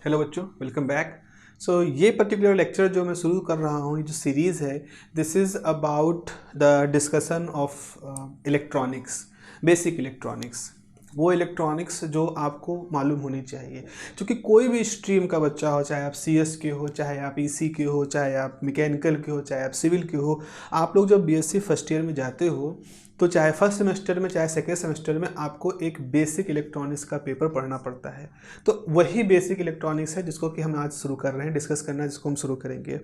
Hello बच्चों, welcome back. ये particular lecture जो मैं शुरू कर रहा हूँ, ये जो सीरीज़ है, this is about the discussion of electronics, basic electronics. वो इलेक्ट्रॉनिक्स जो आपको मालूम होनी चाहिए, क्योंकि कोई भी स्ट्रीम का बच्चा हो, चाहे आप सीएस के हो, चाहे आप ईसी के हो, चाहे आप मैकेनिकल के हो, चाहे आप सिविल के हो, आप लोग जब बीएससी फर्स्ट ईयर में जाते हो तो चाहे फर्स्ट सेमेस्टर में चाहे सेकेंड सेमेस्टर में आपको एक बेसिक इलेक्ट्रॉनिक्स का पेपर पढ़ना पड़ता है। तो वही बेसिक इलेक्ट्रॉनिक्स है जिसको कि हम आज शुरू कर रहे हैं, डिस्कस करना जिसको हम शुरू करेंगे।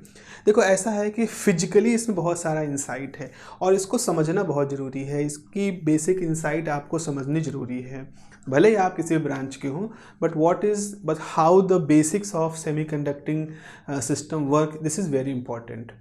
देखो, ऐसा है कि फिजिकली इसमें बहुत सारा इंसाइट है और इसको समझना बहुत ज़रूरी है। इसकी बेसिक इंसाइट आपको समझनी ज़रूरी है, भले ही आप किसी ब्रांच के हों, but how the basics of semi conducting system work, this is very important.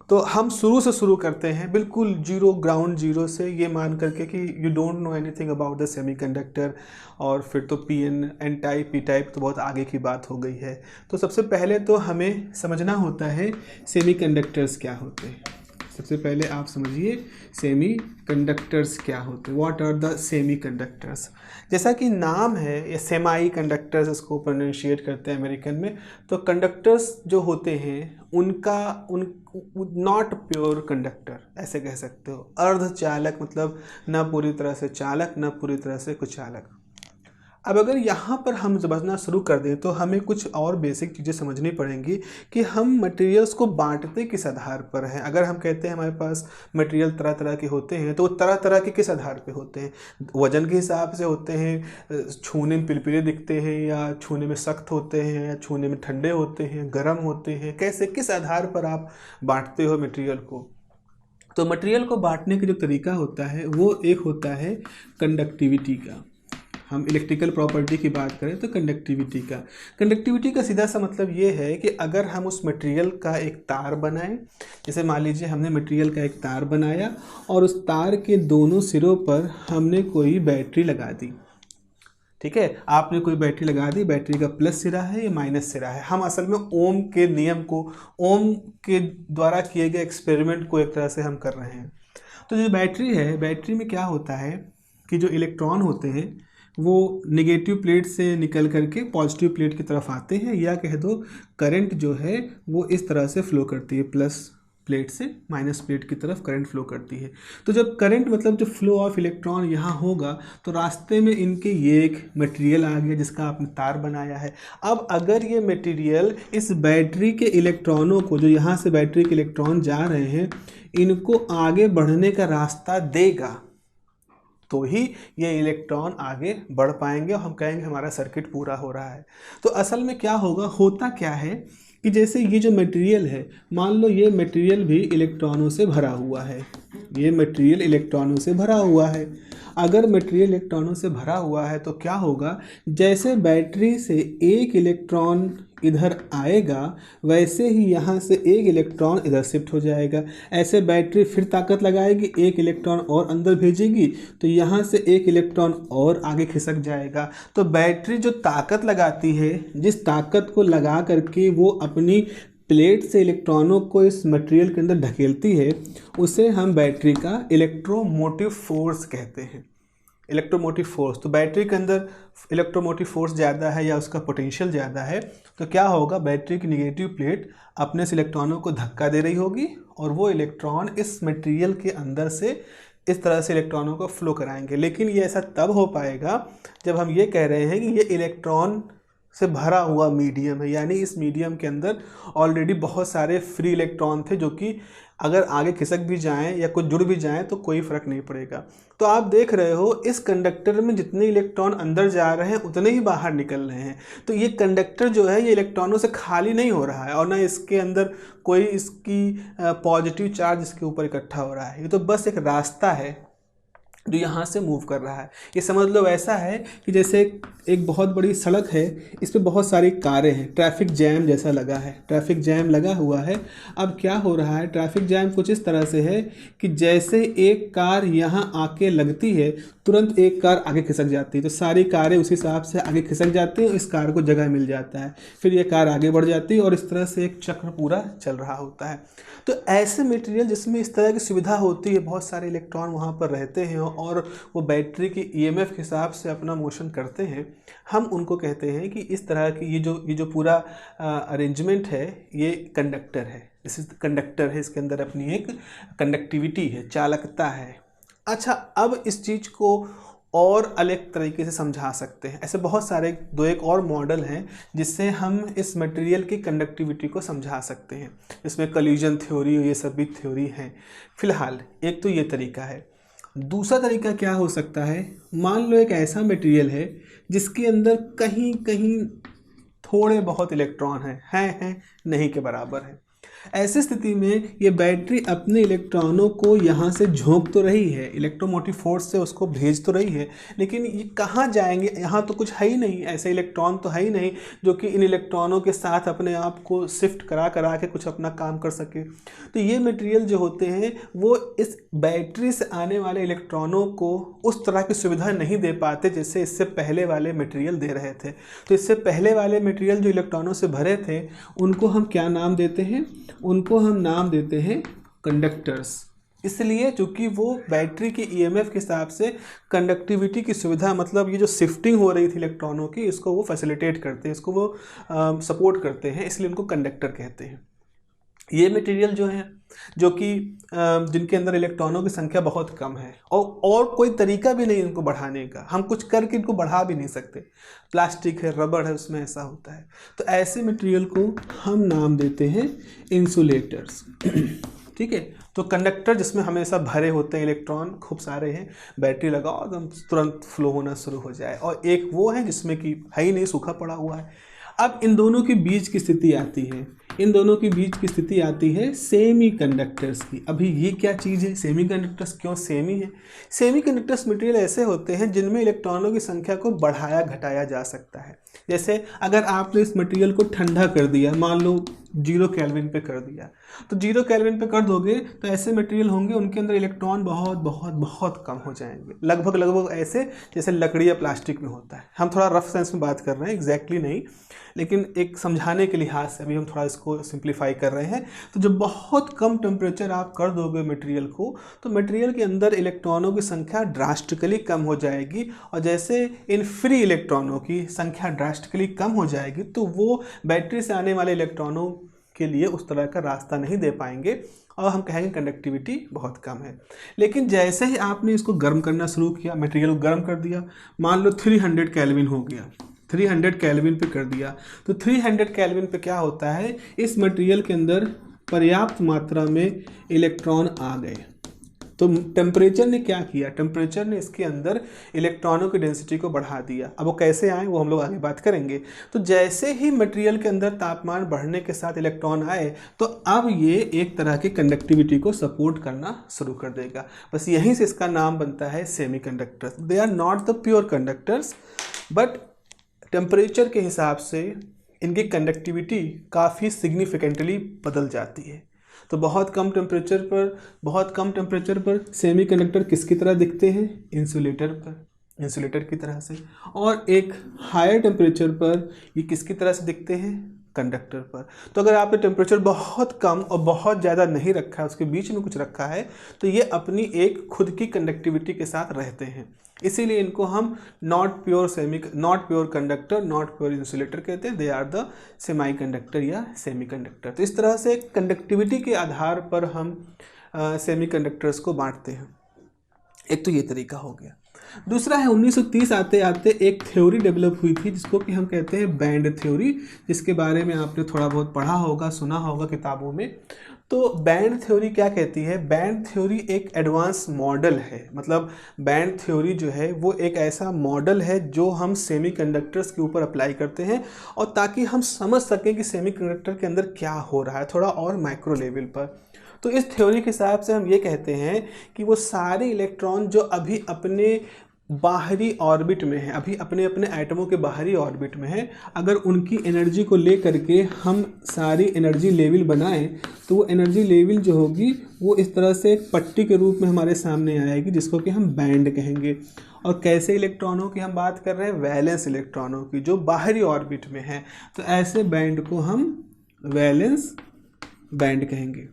तो हम शुरू से शुरू करते हैं, बिल्कुल जीरो, ग्राउंड जीरो से, ये मान करके कि you don't know anything about the semiconductor. और फिर तो एन टाइप, पी टाइप तो बहुत आगे की बात हो गई है। तो सबसे पहले तो हमें समझना होता है सेमीकंडक्टर्स क्या होते हैं। सबसे पहले आप समझिए सेमी कंडक्टर्स क्या होते हैं, what are the semiconductors. जैसा कि नाम है, ये सेमाई कंडक्टर्स इसको प्रोनाउंशिएट करते हैं अमेरिकन में। तो कंडक्टर्स जो होते हैं उनका नॉट प्योर कंडक्टर ऐसे कह सकते हो, अर्धचालक, मतलब न पूरी तरह से चालक न पूरी तरह से कुचालक। अब अगर यहाँ पर हम समझना शुरू कर दें तो हमें कुछ और बेसिक चीज़ें समझनी पड़ेंगी कि हम मटेरियल्स को बांटते किस आधार पर हैं। अगर हम कहते हैं हमारे पास मटेरियल तरह तरह के होते हैं, तो वो तरह तरह के किस आधार पे होते हैं? वजन के हिसाब से होते हैं, छूने में पिलपिले दिखते हैं, या छूने में सख्त होते हैं, या छूने में ठंडे होते हैं, गर्म होते हैं, कैसे, किस आधार पर आप बांटते हो मटेरियल को? तो मटेरियल को बांटने का जो तरीका होता है वो एक होता है कंडक्टिविटी का। हम इलेक्ट्रिकल प्रॉपर्टी की बात करें तो कंडक्टिविटी का सीधा सा मतलब ये है कि अगर हम उस मटेरियल का एक तार बनाएं, जैसे मान लीजिए हमने मटेरियल का एक तार बनाया और उस तार के दोनों सिरों पर हमने कोई बैटरी लगा दी। ठीक है, आपने कोई बैटरी लगा दी, बैटरी का प्लस सिरा है या माइनस सिरा है। हम असल में ओम के नियम को, ओम के द्वारा किए गए एक्सपेरिमेंट को एक तरह से हम कर रहे हैं। तो जो बैटरी है, बैटरी में क्या होता है कि जो इलेक्ट्रॉन होते हैं वो नेगेटिव प्लेट से निकल करके पॉजिटिव प्लेट की तरफ आते हैं, या कह दो करंट जो है वो इस तरह से फ्लो करती है, प्लस प्लेट से माइनस प्लेट की तरफ करंट फ्लो करती है। तो जब करंट मतलब जो फ्लो ऑफ इलेक्ट्रॉन यहाँ होगा तो रास्ते में इनके ये एक मटेरियल आ गया जिसका आपने तार बनाया है। अब अगर ये मटेरियल इस बैटरी के इलेक्ट्रॉनों को, जो यहाँ से बैटरी के इलेक्ट्रॉन जा रहे हैं, इनको आगे बढ़ने का रास्ता देगा तो ही ये इलेक्ट्रॉन आगे बढ़ पाएंगे और हम कहेंगे हमारा सर्किट पूरा हो रहा है। तो असल में क्या होगा, होता क्या है कि जैसे ये जो मटेरियल है, मान लो ये मटेरियल भी इलेक्ट्रॉनों से भरा हुआ है, ये मटेरियल इलेक्ट्रॉनों से भरा हुआ है। अगर मटेरियल इलेक्ट्रॉनों से भरा हुआ है तो क्या होगा, जैसे बैटरी से एक इलेक्ट्रॉन इधर आएगा वैसे ही यहाँ से एक इलेक्ट्रॉन इधर शिफ्ट हो जाएगा। ऐसे बैटरी फिर ताकत लगाएगी, एक इलेक्ट्रॉन और अंदर भेजेगी तो यहाँ से एक इलेक्ट्रॉन और आगे खिसक जाएगा। तो बैटरी जो ताकत लगाती है, जिस ताकत को लगा करके वो अपनी प्लेट से इलेक्ट्रॉनों को इस मटेरियल के अंदर ढकेलती है, उसे हम बैटरी का इलेक्ट्रोमोटिव फोर्स कहते हैं। इलेक्ट्रोमोटिव फोर्स, तो बैटरी के अंदर इलेक्ट्रोमोटिव फोर्स ज़्यादा है या उसका पोटेंशियल ज़्यादा है तो क्या होगा, बैटरी की नेगेटिव प्लेट अपने से इलेक्ट्रॉनों को धक्का दे रही होगी और वो इलेक्ट्रॉन इस मटेरियल के अंदर से इस तरह से इलेक्ट्रॉनों को फ्लो कराएंगे। लेकिन ये ऐसा तब हो पाएगा जब हम ये कह रहे हैं कि ये इलेक्ट्रॉन से भरा हुआ मीडियम है, यानी इस मीडियम के अंदर ऑलरेडी बहुत सारे फ्री इलेक्ट्रॉन थे जो कि अगर आगे खिसक भी जाएं या कुछ जुड़ भी जाएं तो कोई फ़र्क नहीं पड़ेगा। तो आप देख रहे हो इस कंडक्टर में जितने इलेक्ट्रॉन अंदर जा रहे हैं उतने ही बाहर निकल रहे हैं। तो ये कंडक्टर जो है ये इलेक्ट्रॉनों से खाली नहीं हो रहा है और ना इसके अंदर कोई इसकी पॉजिटिव चार्ज इसके ऊपर इकट्ठा हो रहा है। ये तो बस एक रास्ता है जो यहाँ से मूव कर रहा है। ये समझ लो ऐसा है कि जैसे एक बहुत बड़ी सड़क है, इस पे बहुत सारी कारें हैं, ट्रैफिक जैम जैसा लगा है, ट्रैफिक जैम लगा हुआ है। अब क्या हो रहा है, ट्रैफिक जैम कुछ इस तरह से है कि जैसे एक कार यहाँ आके लगती है तुरंत एक कार आगे खिसक जाती है, तो सारी कारें उस हिसाब से आगे खिसक जाती हैं, इस कार को जगह मिल जाता है, फिर ये कार आगे बढ़ जाती है और इस तरह से एक चक्र पूरा चल रहा होता है। तो ऐसे मटेरियल जिसमें इस तरह की सुविधा होती है, बहुत सारे इलेक्ट्रॉन वहाँ पर रहते हैं और वो बैटरी की ईएमएफ के हिसाब से अपना मोशन करते हैं, हम उनको कहते हैं कि इस तरह की ये जो पूरा अरेंजमेंट है ये कंडक्टर है। दिस इज कंडक्टर है, इसके अंदर अपनी एक कंडक्टिविटी है, चालकता है। अच्छा, अब इस चीज़ को और अलग तरीके से समझा सकते हैं। ऐसे बहुत सारे दो एक और मॉडल हैं जिससे हम इस मटेरियल की कंडक्टिविटी को समझा सकते हैं। इसमें कल्यूजन थ्योरी, ये सब भी थ्योरी हैं। फिलहाल एक तो ये तरीका है। दूसरा तरीका क्या हो सकता है, मान लो एक ऐसा मटेरियल है जिसके अंदर कहीं कहीं थोड़े बहुत इलेक्ट्रॉन हैं नहीं के बराबर है। ऐसी स्थिति में ये बैटरी अपने इलेक्ट्रॉनों को यहाँ से झोंक तो रही है, इलेक्ट्रोमोटिव फोर्स से उसको भेज तो रही है, लेकिन ये कहाँ जाएंगे, यहाँ तो कुछ है ही नहीं, ऐसे इलेक्ट्रॉन तो है ही नहीं जो कि इन इलेक्ट्रॉनों के साथ अपने आप को शिफ्ट करा के कुछ अपना काम कर सके। तो ये मटेरियल जो होते हैं वो इस बैटरी से आने वाले इलेक्ट्रॉनों को उस तरह की सुविधा नहीं दे पाते जैसे इससे पहले वाले मटेरियल दे रहे थे। तो इससे पहले वाले मटेरियल जो इलेक्ट्रॉनों से भरे थे उनको हम क्या नाम देते हैं, उनको हम नाम देते हैं कंडक्टर्स। इसलिए चूंकि वो बैटरी की ईएमएफ के हिसाब से कंडक्टिविटी की सुविधा, मतलब ये जो शिफ्टिंग हो रही थी इलेक्ट्रॉनों की, इसको वो फैसिलिटेट करते हैं, इसको वो सपोर्ट करते हैं, इसलिए उनको कंडक्टर कहते हैं। ये मटेरियल जो है जो कि जिनके अंदर इलेक्ट्रॉनों की संख्या बहुत कम है और कोई तरीका भी नहीं इनको बढ़ाने का, हम कुछ करके इनको बढ़ा भी नहीं सकते, प्लास्टिक है, रबड़ है, उसमें ऐसा होता है। तो ऐसे मटेरियल को हम नाम देते हैं इंसुलेटर्स। ठीक है, तो कंडक्टर जिसमें हमेशा भरे होते हैं इलेक्ट्रॉन, खूब सारे हैं, बैटरी लगाओ एकदम तुरंत फ्लो होना शुरू हो जाए। और एक वो है जिसमें कि है ही नहीं, सूखा पड़ा हुआ है। अब इन दोनों के बीच की स्थिति आती है, इन दोनों के बीच की स्थिति आती है सेमीकंडक्टर्स की। अभी ये क्या चीज़ है, सेमीकंडक्टर्स क्यों सेमी है? सेमीकंडक्टर्स मटेरियल ऐसे होते हैं जिनमें इलेक्ट्रॉनों की संख्या को बढ़ाया घटाया जा सकता है। जैसे अगर आपने इस मटेरियल को ठंडा कर दिया, मान लो 0 केल्विन पे कर दिया, तो 0 केल्विन पे कर दोगे तो ऐसे मटेरियल होंगे उनके अंदर इलेक्ट्रॉन बहुत बहुत बहुत कम हो जाएंगे, लगभग ऐसे जैसे लकड़ी या प्लास्टिक में होता है। हम थोड़ा रफ सेंस में बात कर रहे हैं, एग्जैक्टली नहीं, लेकिन एक समझाने के लिहाज से अभी हम थोड़ा इसको सिंप्लीफाई कर रहे हैं। तो जब बहुत कम टेम्परेचर आप कर दोगे मटेरियल को, तो मटेरियल के अंदर इलेक्ट्रॉनों की संख्या ड्रास्टिकली कम हो जाएगी, और जैसे इन फ्री इलेक्ट्रॉनों की संख्या ड्रास्टिकली कम हो जाएगी तो वो बैटरी से आने वाले इलेक्ट्रॉनों के लिए उस तरह का रास्ता नहीं दे पाएंगे और हम कहेंगे कंडक्टिविटी बहुत कम है। लेकिन जैसे ही आपने इसको गर्म करना शुरू किया, मटेरियल को गर्म कर दिया, मान लो 300 केल्विन हो गया, 300 केल्विन पे कर दिया, तो 300 केल्विन पे क्या होता है, इस मटेरियल के अंदर पर्याप्त मात्रा में इलेक्ट्रॉन आ गए। तो टेम्परेचर ने क्या किया, टेम्परेचर ने इसके अंदर इलेक्ट्रॉनों की डेंसिटी को बढ़ा दिया। अब वो कैसे आए वो हम लोग आगे बात करेंगे। तो जैसे ही मटेरियल के अंदर तापमान बढ़ने के साथ इलेक्ट्रॉन आए तो अब ये एक तरह की कंडक्टिविटी को सपोर्ट करना शुरू कर देगा। बस यहीं से इसका नाम बनता है semiconductors. They are not the pure conductors, but temperature के हिसाब से इनकी कंडक्टिविटी काफ़ी सिग्निफिकेंटली बदल जाती है। तो बहुत कम टेम्परेचर पर सेमीकंडक्टर किसकी तरह दिखते हैं, इंसुलेटर की तरह से, और एक हायर टेम्परेचर पर ये किसकी तरह से दिखते हैं, कंडक्टर पर। तो अगर आपने टेम्परेचर बहुत कम और बहुत ज़्यादा नहीं रखा है, उसके बीच में कुछ रखा है, तो ये अपनी एक खुद की कंडक्टिविटी के साथ रहते हैं। इसीलिए इनको हम not pure conductor, not pure insulator कहते हैं। They are the semiconductor या सेमी कंडक्टर। तो इस तरह से कंडक्टिविटी के आधार पर हम सेमी कंडक्टर्स को बांटते हैं। एक तो ये तरीका हो गया। दूसरा है 1930 आते आते एक थ्योरी डेवलप हुई थी जिसको कि हम कहते हैं बैंड थ्योरी, जिसके बारे में आपने थोड़ा बहुत पढ़ा होगा, सुना होगा किताबों में। तो बैंड थ्योरी क्या कहती है, बैंड थ्योरी एक एडवांस मॉडल है। मतलब बैंड थ्योरी जो है वो एक ऐसा मॉडल है जो हम सेमीकंडक्टर्स के ऊपर अप्लाई करते हैं, और ताकि हम समझ सकें कि सेमीकंडक्टर के अंदर क्या हो रहा है थोड़ा और माइक्रो लेवल पर। तो इस थ्योरी के हिसाब से हम ये कहते हैं कि वो सारे इलेक्ट्रॉन जो अभी अपने बाहरी ऑर्बिट में है, अभी अपने अपने एटमों के बाहरी ऑर्बिट में है, अगर उनकी एनर्जी को ले करके हम सारी एनर्जी लेवल बनाएं तो वो एनर्जी लेवल जो होगी वो इस तरह से एक पट्टी के रूप में हमारे सामने आएगी, जिसको कि हम बैंड कहेंगे। और कैसे इलेक्ट्रॉनों की हम बात कर रहे हैं, वैलेंस इलेक्ट्रॉनों की जो बाहरी ऑर्बिट में है। तो ऐसे बैंड को हम वैलेंस बैंड कहेंगे।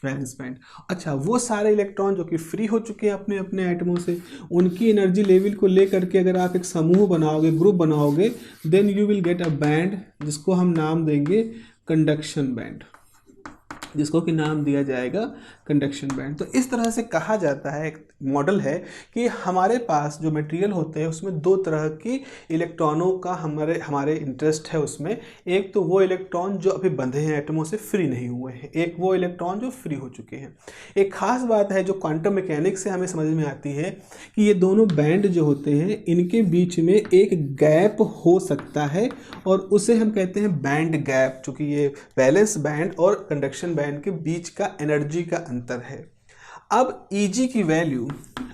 Valence band. अच्छा, वो सारे इलेक्ट्रॉन जो कि फ्री हो चुके हैं अपने अपने एटमों से, उनकी एनर्जी लेवल को लेकर के अगर आप एक समूह बनाओगे, ग्रुप बनाओगे, then you will get a band जिसको हम नाम देंगे कंडक्शन बैंड, जिसको कि नाम दिया जाएगा कंडक्शन बैंड। तो इस तरह से कहा जाता है, एक मॉडल है कि हमारे पास जो मटेरियल होते हैं उसमें दो तरह की इलेक्ट्रॉनों का हमारे इंटरेस्ट है उसमें। एक तो वो इलेक्ट्रॉन जो अभी बंधे हैं एटमों से, फ्री नहीं हुए हैं, एक वो इलेक्ट्रॉन जो फ्री हो चुके हैं। एक खास बात है जो क्वांटम मैकेनिक्स से हमें समझ में आती है कि ये दोनों बैंड जो होते हैं इनके बीच में एक गैप हो सकता है और उसे हम कहते हैं बैंड गैप, चूँकि ये वैलेंस बैंड और कंडक्शन बैंड के बीच का एनर्जी का अंतर है। अब Eg की वैल्यू,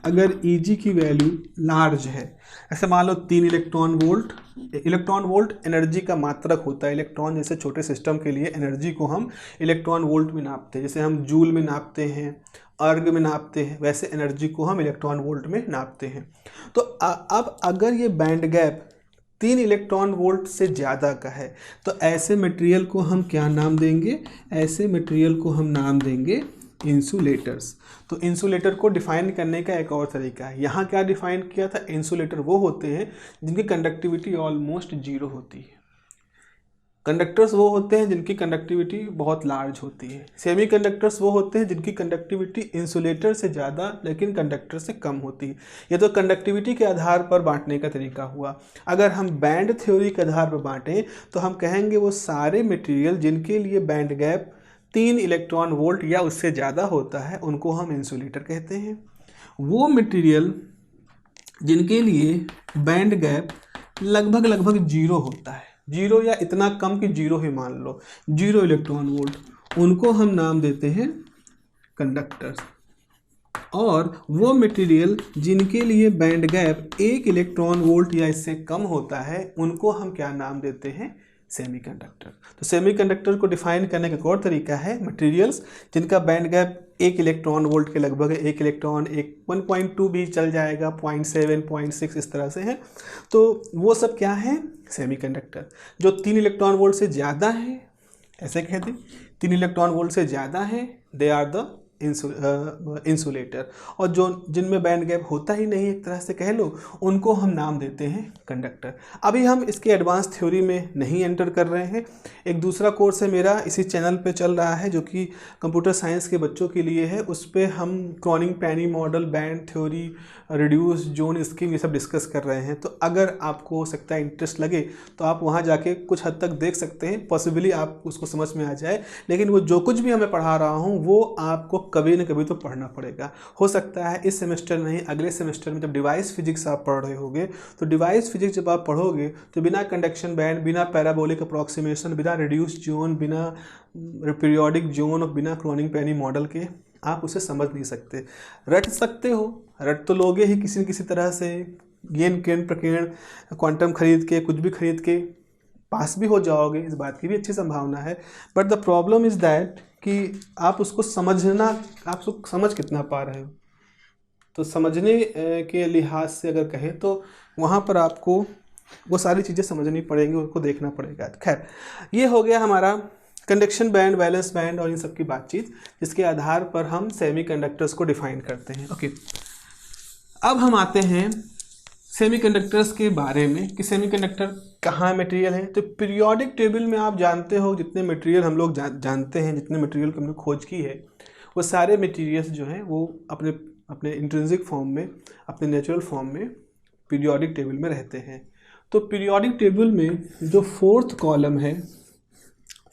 अगर Eg की वैल्यू लार्ज है, ऐसे मान लो 3 इलेक्ट्रॉन वोल्ट एनर्जी का मात्रक होता है। इलेक्ट्रॉन जैसे छोटे सिस्टम के लिए एनर्जी को हम इलेक्ट्रॉन वोल्ट में नापते हैं, जैसे हम जूल में नापते हैं, अर्ग में नापते हैं, वैसे एनर्जी को हम इलेक्ट्रॉन वोल्ट में नापते हैं। तो अब अगर ये बैंड गैप 3 इलेक्ट्रॉन वोल्ट से ज़्यादा का है तो ऐसे मटेरियल को हम क्या नाम देंगे? ऐसे मटेरियल को हम नाम देंगे इंसुलेटर्स। तो इंसुलेटर को डिफाइन करने का एक और तरीका है, यहाँ क्या डिफाइन किया था? इंसुलेटर वो होते हैं जिनकी कंडक्टिविटी ऑलमोस्ट जीरो होती है। कंडक्टर्स वो होते हैं जिनकी कंडक्टिविटी बहुत लार्ज होती है। सेमी कंडक्टर्स वो होते हैं जिनकी कंडक्टिविटी इंसुलेटर से ज़्यादा लेकिन कंडक्टर से कम होती है। ये तो कंडक्टिविटी के आधार पर बांटने का तरीका हुआ। अगर हम बैंड थ्योरी के आधार पर बांटें तो हम कहेंगे वो सारे मटेरियल जिनके लिए बैंड गैप 3 इलेक्ट्रॉन वोल्ट या उससे ज़्यादा होता है उनको हम इंसुलेटर कहते हैं। वो मटेरियल जिनके लिए बैंड गैप लगभग जीरो होता है, जीरो या इतना कम कि जीरो ही मान लो, 0 इलेक्ट्रॉन वोल्ट, उनको हम नाम देते हैं कंडक्टर्स। और वो मटेरियल जिनके लिए बैंड गैप 1 इलेक्ट्रॉन वोल्ट या इससे कम होता है उनको हम क्या नाम देते हैं? सेमीकंडक्टर। तो सेमीकंडक्टर को डिफाइन करने का एक और तरीका है, मटेरियल्स जिनका बैंड गैप 1 इलेक्ट्रॉन वोल्ट के लगभग है, 1 इलेक्ट्रॉन, 1.2 भी चल जाएगा, 0.7, 0.6 इस तरह से है, तो वो सब क्या है? सेमीकंडक्टर। जो 3 इलेक्ट्रॉन वोल्ट से ज़्यादा है, ऐसे कह दें 3 इलेक्ट्रॉन वोल्ट से ज़्यादा है, दे आर द इंसुलेटर। और जो जिनमें बैंड गैप होता ही नहीं, एक तरह से कह लो, उनको हम नाम देते हैं कंडक्टर। अभी हम इसके एडवांस थ्योरी में नहीं एंटर कर रहे हैं। एक दूसरा कोर्स है मेरा इसी चैनल पे चल रहा है जो कि कंप्यूटर साइंस के बच्चों के लिए है। उस पर हम Kronig Penney model, band theory, reduced zone scheme ये सब डिस्कस कर रहे हैं। तो अगर आपको हो सकता है इंटरेस्ट लगे तो आप वहाँ जाके कुछ हद तक देख सकते हैं, पॉसिबली आप उसको समझ में आ जाए। लेकिन वो जो कुछ भी हमें पढ़ा रहा हूँ वो आपको कभी न कभी तो पढ़ना पड़ेगा। हो सकता है इस सेमेस्टर नहीं, अगले सेमेस्टर में जब डिवाइस फिजिक्स आप पढ़ रहे होगे तो डिवाइस फिजिक्स जब आप पढ़ोगे तो बिना कंडक्शन बैंड, बिना पैराबोलिक अप्रॉक्सीमेशन, बिना रिड्यूस जोन, बिना पीरियोडिक जोन और बिना क्रॉनिक-पेनी मॉडल के आप उसे समझ नहीं सकते। रट सकते हो, रट तो लोगे ही किसी न किसी तरह से, गेन केन प्रकीर्ण क्वांटम खरीद के, कुछ भी खरीद के पास भी हो जाओगे, इस बात की भी अच्छी संभावना है। But the problem is that कि आप उसको समझना, आप उसको समझ कितना पा रहे हो। तो समझने के लिहाज से अगर कहें तो वहाँ पर आपको वो सारी चीज़ें समझनी पड़ेंगी, उनको देखना पड़ेगा। खैर, ये हो गया हमारा कंडक्शन बैंड, वैलेंस बैंड और इन सब की बातचीत, जिसके आधार पर हम सेमीकंडक्टर्स को डिफाइन करते हैं। ओके, अब हम आते हैं सेमीकंडक्टर्स के बारे में कि सेमीकंडक्टर कहाँ मटेरियल है। तो पीरियोडिक टेबल में आप जानते हो जितने मटेरियल हम लोग जानते हैं, जितने मटेरियल की हमने खोज की है, वो सारे मटेरियल्स जो हैं वो अपने अपने इंट्रिंसिक फॉर्म में, अपने नेचुरल फॉर्म में पीरियोडिक टेबल में रहते हैं। तो पीरियोडिक टेबल में जो 4th कॉलम है,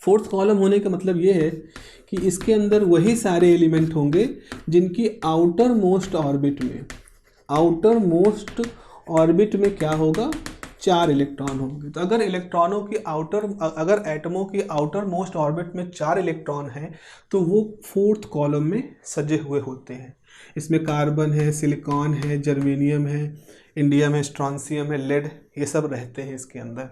4th कॉलम होने का मतलब ये है कि इसके अंदर वही सारे एलिमेंट होंगे जिनकी आउटर मोस्ट ऑर्बिट में क्या होगा? 4 इलेक्ट्रॉन होंगे। तो अगर एटमों की आउटर मोस्ट ऑर्बिट में 4 इलेक्ट्रॉन हैं तो वो 4th कॉलम में सजे हुए होते हैं। इसमें कार्बन है, सिलिकॉन है, जर्मेनियम है, इंडियम है, स्ट्रॉन्सियम है, लेड, ये सब रहते हैं इसके अंदर।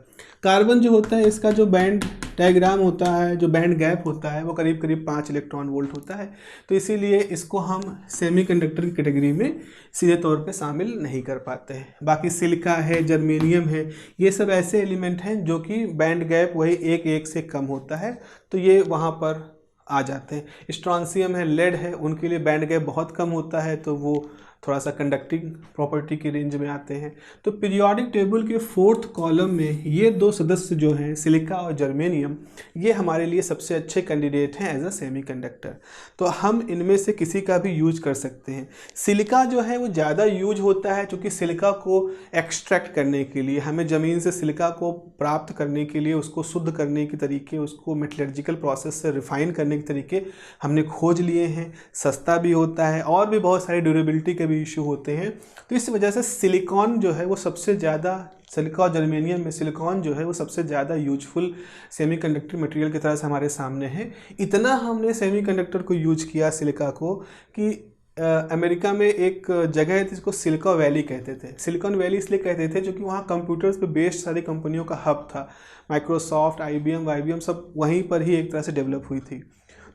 कार्बन जो होता है, इसका जो बैंड डायग्राम होता है, जो बैंड गैप होता है, वो करीब करीब 5 इलेक्ट्रॉन वोल्ट होता है। तो इसीलिए इसको हम सेमीकंडक्टर की कैटेगरी में सीधे तौर पे शामिल नहीं कर पाते हैं। बाकी सिलिका है, जर्मेनियम है, ये सब ऐसे एलिमेंट हैं जो कि बैंड गैप वही 1 से कम होता है, तो ये वहाँ पर आ जाते हैं। स्ट्रॉन्सियम है, लेड है, उनके लिए बैंड गैप बहुत कम होता है, तो वो थोड़ा सा कंडक्टिंग प्रॉपर्टी की रेंज में आते हैं। तो पीरियोडिक टेबल के 4th कॉलम में ये 2 सदस्य जो हैं सिलिका और जर्मेनियम, ये हमारे लिए सबसे अच्छे कैंडिडेट हैं एज अ सेमीकंडक्टर। तो हम इनमें से किसी का भी यूज कर सकते हैं। सिलिका जो है वो ज़्यादा यूज होता है क्योंकि सिलिका को एक्सट्रैक्ट करने के लिए, हमें ज़मीन से सिलिका को प्राप्त करने के लिए, उसको शुद्ध करने के तरीके, उसको मेटलर्जिकल प्रोसेस से रिफाइन करने के तरीके हमने खोज लिए हैं। सस्ता भी होता है और भी बहुत सारी ड्यूरेबिलिटी के भी इशू होते हैं। तो इस वजह से सिलिकॉन जो है वो सबसे ज़्यादा, सिलिका और जर्मेनियम में सिलिकॉन जो है वो सबसे ज़्यादा यूजफुल सेमीकंडक्टर मटेरियल की तरह से हमारे सामने है। इतना हमने सेमीकंडक्टर को यूज किया सिलिका को कि अमेरिका में एक जगह है जिसको सिलिकॉन वैली कहते थे। सिलिकॉन वैली इसलिए कहते थे क्योंकि वहाँ कंप्यूटर्स पे बेस्ड सारी कंपनियों का हब था। माइक्रोसॉफ्ट, IBM सब वहीं पर ही एक तरह से डेवलप हुई थी।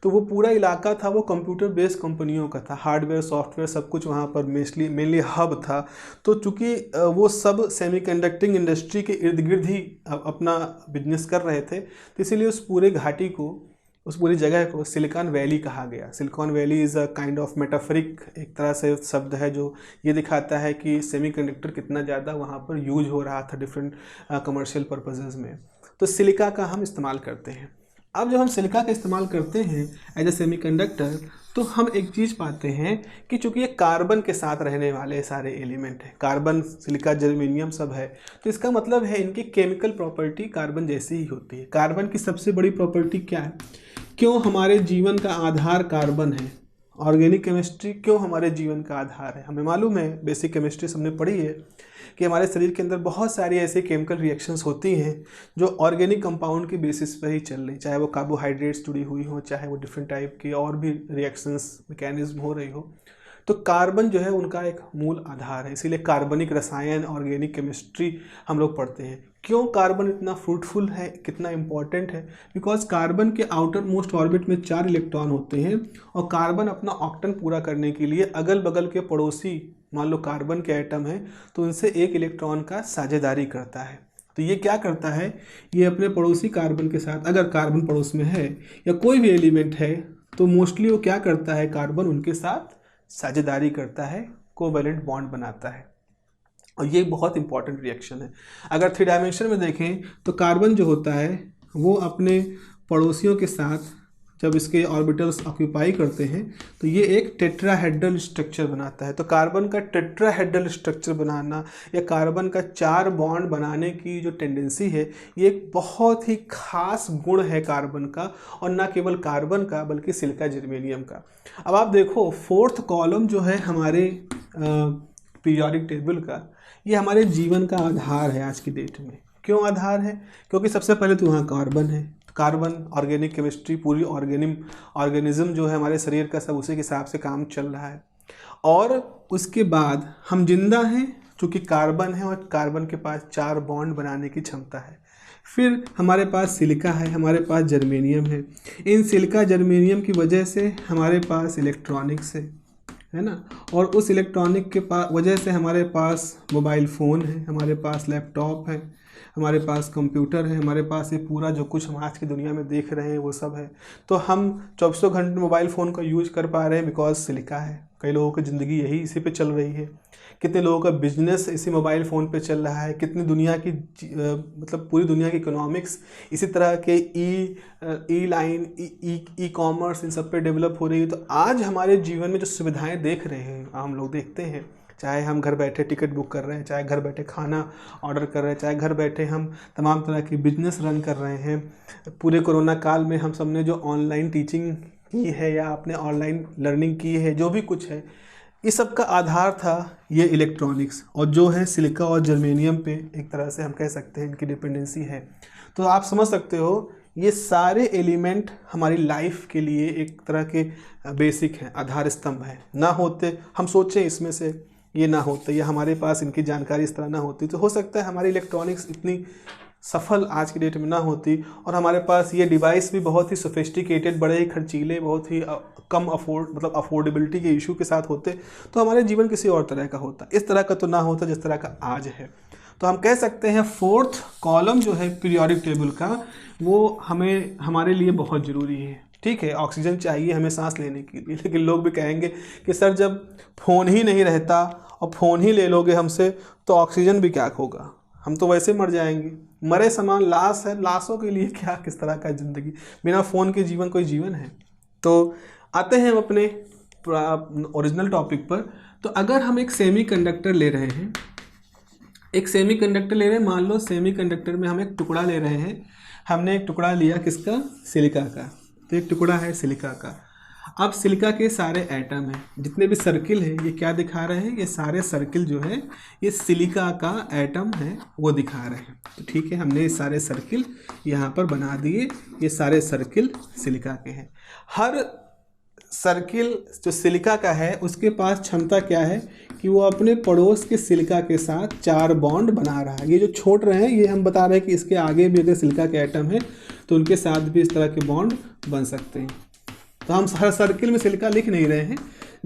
तो वो पूरा इलाका था वो कंप्यूटर बेस्ड कंपनियों का था, हार्डवेयर सॉफ्टवेयर सब कुछ वहाँ पर मेनली हब था। तो चूँकि वो सब सेमीकंडक्टिंग इंडस्ट्री के इर्द गिर्द ही अपना बिजनेस कर रहे थे, तो इसीलिए उस पूरे घाटी को, उस पूरी जगह को सिलिकॉन वैली कहा गया। Silicon Valley is a kind of metaphoric एक तरह से शब्द है जो ये दिखाता है कि सेमीकंडक्टर कितना ज़्यादा वहाँ पर यूज हो रहा था डिफरेंट कमर्शियल पर्पसेस में। तो सिलिका का हम इस्तेमाल करते हैं। अब जब हम सिलिका का इस्तेमाल करते हैं एज ए सेमीकंडक्टर, तो हम एक चीज़ पाते हैं कि चूँकि ये कार्बन के साथ रहने वाले सारे एलिमेंट हैं, कार्बन, सिलिका, जर्मेनियम सब है, तो इसका मतलब है इनकी केमिकल प्रॉपर्टी कार्बन जैसी ही होती है। कार्बन की सबसे बड़ी प्रॉपर्टी क्या है? क्यों हमारे जीवन का आधार कार्बन है? ऑर्गेनिक केमिस्ट्री क्यों हमारे जीवन का आधार है? हमें मालूम है, बेसिक केमिस्ट्री हमने पढ़ी है कि हमारे शरीर के अंदर बहुत सारी ऐसी केमिकल रिएक्शंस होती हैं जो ऑर्गेनिक कंपाउंड की बेसिस पर ही चल रही, चाहे वो कार्बोहाइड्रेट्स जुड़ी हुई हो, चाहे वो डिफरेंट टाइप की और भी रिएक्शंस मैकेनिज्म हो रही हो। तो कार्बन जो है उनका एक मूल आधार है, इसीलिए कार्बनिक रसायन, ऑर्गेनिक केमिस्ट्री हम लोग पढ़ते हैं। क्यों कार्बन इतना फ्रूटफुल है, कितना इम्पॉर्टेंट है? बिकॉज कार्बन के आउटर मोस्ट ऑर्बिट में 4 इलेक्ट्रॉन होते हैं और कार्बन अपना ऑक्टेन पूरा करने के लिए अगल बगल के पड़ोसी, मान लो कार्बन के एटम है, तो उनसे 1 इलेक्ट्रॉन का साझेदारी करता है। तो ये क्या करता है, ये अपने पड़ोसी कार्बन के साथ, अगर कार्बन पड़ोस में है या कोई भी एलिमेंट है, तो मोस्टली वो क्या करता है, कार्बन उनके साथ साझेदारी करता है, कोवैलेंट बॉन्ड बनाता है। और ये बहुत इंपॉर्टेंट रिएक्शन है। अगर 3 डायमेंशन में देखें तो कार्बन जो होता है वो अपने पड़ोसियों के साथ जब इसके ऑर्बिटल्स ऑक्यूपाई करते हैं तो ये एक टेट्राहेड्रल स्ट्रक्चर बनाता है। तो कार्बन का टेट्राहेड्रल स्ट्रक्चर बनाना या कार्बन का 4 बॉन्ड बनाने की जो टेंडेंसी है, ये एक बहुत ही खास गुण है कार्बन का, और ना केवल कार्बन का बल्कि सिलिका जर्मेनियम का। अब आप देखो 4th कॉलम जो है हमारे पीरियोडिक टेबल का, ये हमारे जीवन का आधार है आज की डेट में। क्यों आधार है? क्योंकि सबसे पहले तो वहाँ कार्बन है। कार्बन, ऑर्गेनिक केमिस्ट्री, पूरी ऑर्गेनिज्म जो है हमारे शरीर का सब उसी के हिसाब से काम चल रहा है। और उसके बाद हम जिंदा हैं चूँकि कार्बन है और कार्बन के पास 4 बॉन्ड बनाने की क्षमता है। फिर हमारे पास सिलिका है, हमारे पास जर्मेनियम है। इन सिलिका जर्मेनियम की वजह से हमारे पास इलेक्ट्रॉनिक्स है ना, और उस इलेक्ट्रॉनिक के वजह से हमारे पास मोबाइल फ़ोन है, हमारे पास लैपटॉप है, हमारे पास कंप्यूटर है, हमारे पास ये पूरा जो कुछ हम आज की दुनिया में देख रहे हैं वो सब है। तो हम 24 घंटे मोबाइल फ़ोन का यूज कर पा रहे हैं बिकॉज सिलिका है। कई लोगों की ज़िंदगी यही इसी पे चल रही है। कितने लोगों का बिजनेस इसी मोबाइल फ़ोन पे चल रहा है। कितनी दुनिया की मतलब पूरी दुनिया की इकोनॉमिक्स इसी तरह के ई कॉमर्स इन सब पे डेवलप हो रही है। तो आज हमारे जीवन में जो सुविधाएं देख रहे हैं, हम लोग देखते हैं, चाहे हम घर बैठे टिकट बुक कर रहे हैं, चाहे घर बैठे खाना ऑर्डर कर रहे हैं, चाहे घर बैठे हम तमाम तरह के बिजनेस रन कर रहे हैं। पूरे कोरोना काल में हम सब ने जो ऑनलाइन टीचिंग की है या आपने ऑनलाइन लर्निंग की है, जो भी कुछ है, इस सब का आधार था ये इलेक्ट्रॉनिक्स, और जो है सिलिका और जर्मेनियम पे एक तरह से हम कह सकते हैं इनकी डिपेंडेंसी है। तो आप समझ सकते हो ये सारे एलिमेंट हमारी लाइफ के लिए एक तरह के बेसिक हैं, आधार स्तंभ हैं। ना होते, हम सोचें इसमें से ये ना होते या हमारे पास इनकी जानकारी इस तरह ना होती, तो हो सकता है हमारी इलेक्ट्रॉनिक्स इतनी सफल आज की डेट में ना होती और हमारे पास ये डिवाइस भी बहुत ही सोफिस्टिकेटेड, बड़े ही खर्चीले, बहुत ही कम अफोर्डेबिलिटी के इशू के साथ होते, तो हमारे जीवन किसी और तरह का होता। इस तरह का तो ना होता जिस तरह का आज है। तो हम कह सकते हैं 4th कॉलम जो है पीरियोडिक टेबल का, वो हमारे लिए बहुत ज़रूरी है। ठीक है, ऑक्सीजन चाहिए हमें सांस लेने के लिए, लेकिन लोग भी कहेंगे कि सर जब फ़ोन ही नहीं रहता और फ़ोन ही ले लोगे हमसे तो ऑक्सीजन भी क्या होगा, हम तो वैसे मर जाएंगे, मरे समान लाश है, लाशों के लिए क्या, किस तरह का ज़िंदगी, बिना फ़ोन के जीवन कोई जीवन है। तो आते हैं हम अपने ओरिजिनल टॉपिक पर। तो अगर हम एक सेमीकंडक्टर ले रहे हैं, एक सेमीकंडक्टर ले रहे हैं, मान लो सेमीकंडक्टर में हम एक टुकड़ा ले रहे हैं, हमने एक टुकड़ा लिया किसका, सिलिका का, तो एक टुकड़ा है सिलिका का। अब सिलिका के सारे एटम हैं, जितने भी सर्किल हैं, ये क्या दिखा रहे हैं, ये सारे सर्किल जो है ये सिलिका का एटम है वो दिखा रहे हैं। तो ठीक है, हमने ये सारे सर्किल यहाँ पर बना दिए, ये सारे सर्किल सिलिका के हैं। हर सर्किल जो सिलिका का है उसके पास क्षमता क्या है कि वो अपने पड़ोस के सिलिका के साथ 4 बॉन्ड बना रहा है। ये जो छोड़ रहे हैं ये हम बता रहे हैं कि इसके आगे भी अगर सिलिका के एटम है तो उनके साथ भी इस तरह के बॉन्ड बन सकते हैं। तो हम हर सर्किल में सिलिका लिख नहीं रहे हैं,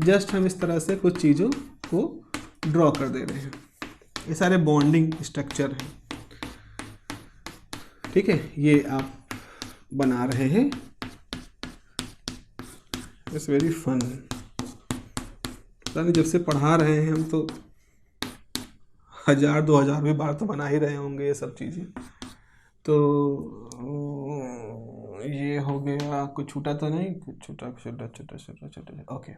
जस्ट हम इस तरह से कुछ चीज़ों को ड्रॉ कर दे रहे हैं। ये सारे बॉन्डिंग स्ट्रक्चर हैं, ठीक है, ये आप बना रहे हैं। It's very fun. पता नहीं जब से पढ़ा रहे हैं हम तो 1000-2000 भी बार तो बना ही रहे होंगे ये सब चीज़ें। तो ये हो गया, कुछ छूटा तो नहीं, कुछ छोटा छोटा छोटा छोटा छोटा, ओके।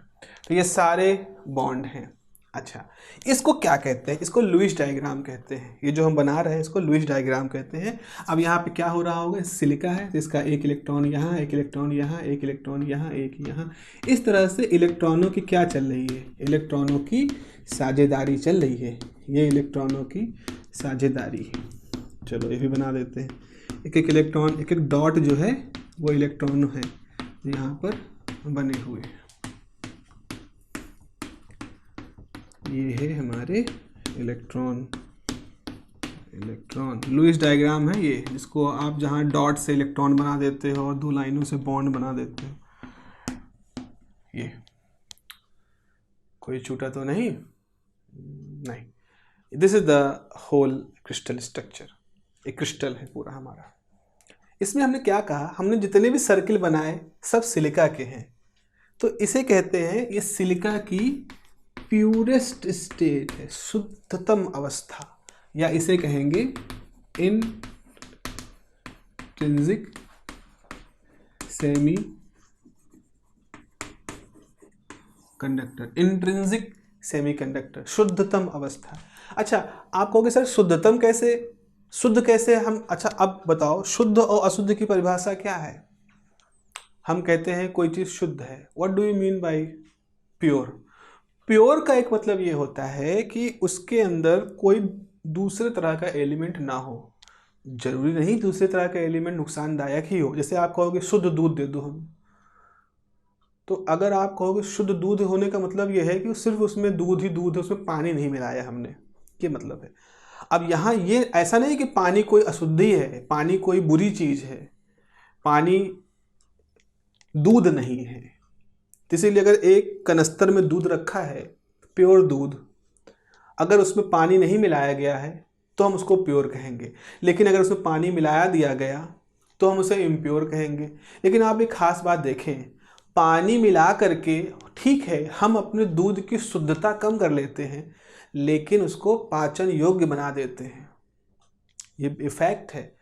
तो ये सारे बॉन्ड हैं। अच्छा, इसको क्या कहते हैं, इसको लुईस डायग्राम कहते हैं। ये जो हम बना रहे हैं इसको लुईस डायग्राम कहते हैं। अब यहाँ पे क्या हो रहा होगा, सिलिका है तो इसका एक इलेक्ट्रॉन यहाँ, एक इलेक्ट्रॉन यहाँ, एक इलेक्ट्रॉन यहाँ, एक यहाँ, इस तरह से इलेक्ट्रॉनों की क्या चल रही है, इलेक्ट्रॉनों की साझेदारी चल रही है। ये इलेक्ट्रॉनों की साझेदारी है। चलो ये भी बना देते हैं, एक एक इलेक्ट्रॉन, एक एक डॉट जो है वो इलेक्ट्रॉन है यहाँ पर बने हुए। ये है हमारे इलेक्ट्रॉन, इलेक्ट्रॉन लुईस डायग्राम है ये, जिसको आप जहाँ डॉट से इलेक्ट्रॉन बना देते हो और 2 लाइनों से बॉन्ड बना देते हो। ये कोई छूटा तो नहीं, नहीं। This is the whole crystal structure. एक क्रिस्टल है पूरा हमारा। इसमें हमने क्या कहा, हमने जितने भी सर्किल बनाए सब सिलिका के हैं, तो इसे कहते हैं ये सिलिका की प्यूरेस्ट स्टेट है, शुद्धतम अवस्था, या इसे कहेंगे intrinsic semi conductor, intrinsic semi conductor, शुद्धतम अवस्था। अच्छा, आप कहोगे सर शुद्धतम कैसे, शुद्ध कैसे हम, अच्छा अब बताओ शुद्ध और अशुद्ध की परिभाषा क्या है। हम कहते हैं कोई चीज़ शुद्ध है, what do you mean by pure. Pure का एक मतलब ये होता है कि उसके अंदर कोई दूसरे तरह का एलिमेंट ना हो। जरूरी नहीं दूसरे तरह का एलिमेंट नुकसानदायक ही हो। जैसे आप कहोगे शुद्ध दूध दे दो हम, तो अगर आप कहोगे शुद्ध दूध होने का मतलब ये है कि सिर्फ उसमें दूध ही दूध है, उसमें पानी नहीं मिलाया हमने, ये मतलब है। अब यहाँ ये ऐसा नहीं कि पानी कोई अशुद्धि है, पानी कोई बुरी चीज़ है, पानी दूध नहीं है। इसीलिए अगर एक कनस्तर में दूध रखा है, प्योर दूध, अगर उसमें पानी नहीं मिलाया गया है तो हम उसको प्योर कहेंगे, लेकिन अगर उसमें पानी मिलाया दिया गया तो हम उसे इम्प्योर कहेंगे। लेकिन आप एक खास बात देखें, पानी मिला करके ठीक है हम अपने दूध की शुद्धता कम कर लेते हैं, लेकिन उसको पाचन योग्य बना देते हैं। ये इफेक्ट है,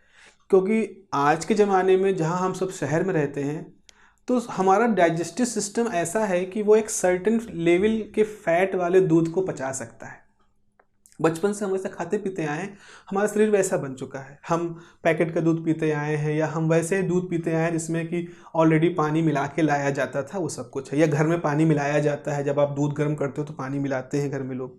क्योंकि आज के ज़माने में जहाँ हम सब शहर में रहते हैं तो हमारा डाइजेस्टिव सिस्टम ऐसा है कि वो एक सर्टेन लेवल के फैट वाले दूध को पचा सकता है। बचपन से हम ऐसा खाते पीते आए हैं, हमारा शरीर वैसा बन चुका है। हम पैकेट का दूध पीते आए हैं, या हम वैसे दूध पीते आए हैं जिसमें कि ऑलरेडी पानी मिला के लाया जाता था, वो सब कुछ है। या घर में पानी मिलाया जाता है, जब आप दूध गर्म करते हो तो पानी मिलाते हैं घर में लोग।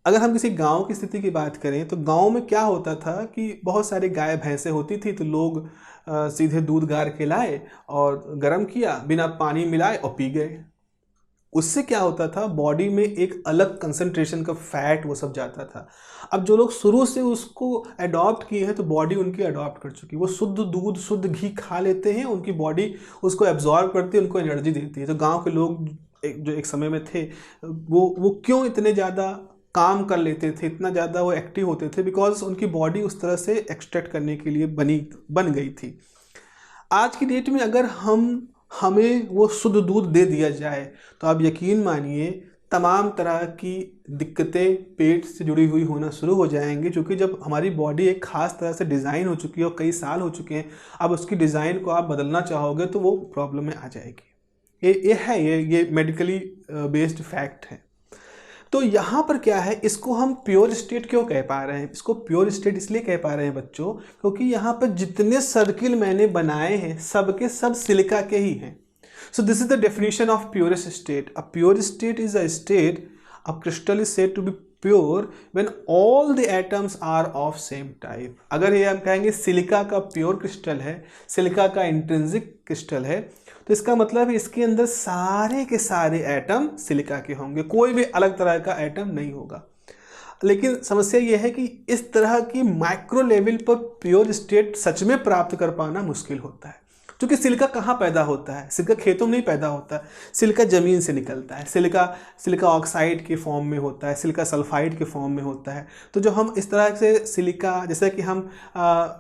अगर हम किसी गांव की स्थिति की बात करें तो गांव में क्या होता था कि बहुत सारी गाय भैंसें होती थी, तो लोग सीधे दूध गार के लाए और गर्म किया, बिना पानी मिलाए और पी गए। उससे क्या होता था, बॉडी में एक अलग कंसंट्रेशन का फैट वो सब जाता था। अब जो लोग शुरू से उसको अडॉप्ट किए हैं तो बॉडी उनकी अडॉप्ट कर चुकी है, वो शुद्ध दूध शुद्ध घी खा लेते हैं, उनकी बॉडी उसको एब्जॉर्ब करती है, उनको एनर्जी देती है। तो गांव के लोग जो एक समय में थे वो क्यों इतने ज़्यादा काम कर लेते थे, इतना ज़्यादा वो एक्टिव होते थे, बिकॉज उनकी बॉडी उस तरह से एक्सट्रैक्ट करने के लिए बन गई थी। आज की डेट में अगर हमें वो शुद्ध दूध दे दिया जाए तो आप यकीन मानिए तमाम तरह की दिक्कतें पेट से जुड़ी हुई होना शुरू हो जाएंगी, क्योंकि जब हमारी बॉडी एक ख़ास तरह से डिज़ाइन हो चुकी है और कई साल हो चुके हैं, अब उसकी डिज़ाइन को आप बदलना चाहोगे तो वो प्रॉब्लम में आ जाएगी। ये मेडिकली बेस्ड फैक्ट है। तो यहाँ पर क्या है, इसको हम प्योर स्टेट क्यों कह पा रहे हैं? इसको प्योर स्टेट इसलिए कह पा रहे हैं बच्चों, क्योंकि यहाँ पर जितने सर्किल मैंने बनाए हैं सबके सब सिलिका के ही हैं। So this is the definition of purest state. A pure state is a state, a crystal is said to be pure when all the atoms are of same type. अगर ये हम कहेंगे सिलिका का pure crystal है, silica का intrinsic crystal है, तो इसका मतलब इसके अंदर सारे के सारे एटम सिलिका के होंगे, कोई भी अलग तरह का एटम नहीं होगा। लेकिन समस्या यह है कि इस तरह की माइक्रो लेवल पर प्योर स्टेट सच में प्राप्त कर पाना मुश्किल होता है, क्योंकि सिलिका कहाँ पैदा होता है? सिलिका खेतों में नहीं पैदा होता है, सिलिका ज़मीन से निकलता है, सिलिका ऑक्साइड के फॉर्म में होता है, सिलिका सल्फाइड के फॉर्म में होता है। तो जो हम इस तरह से सिलिका, जैसे कि हम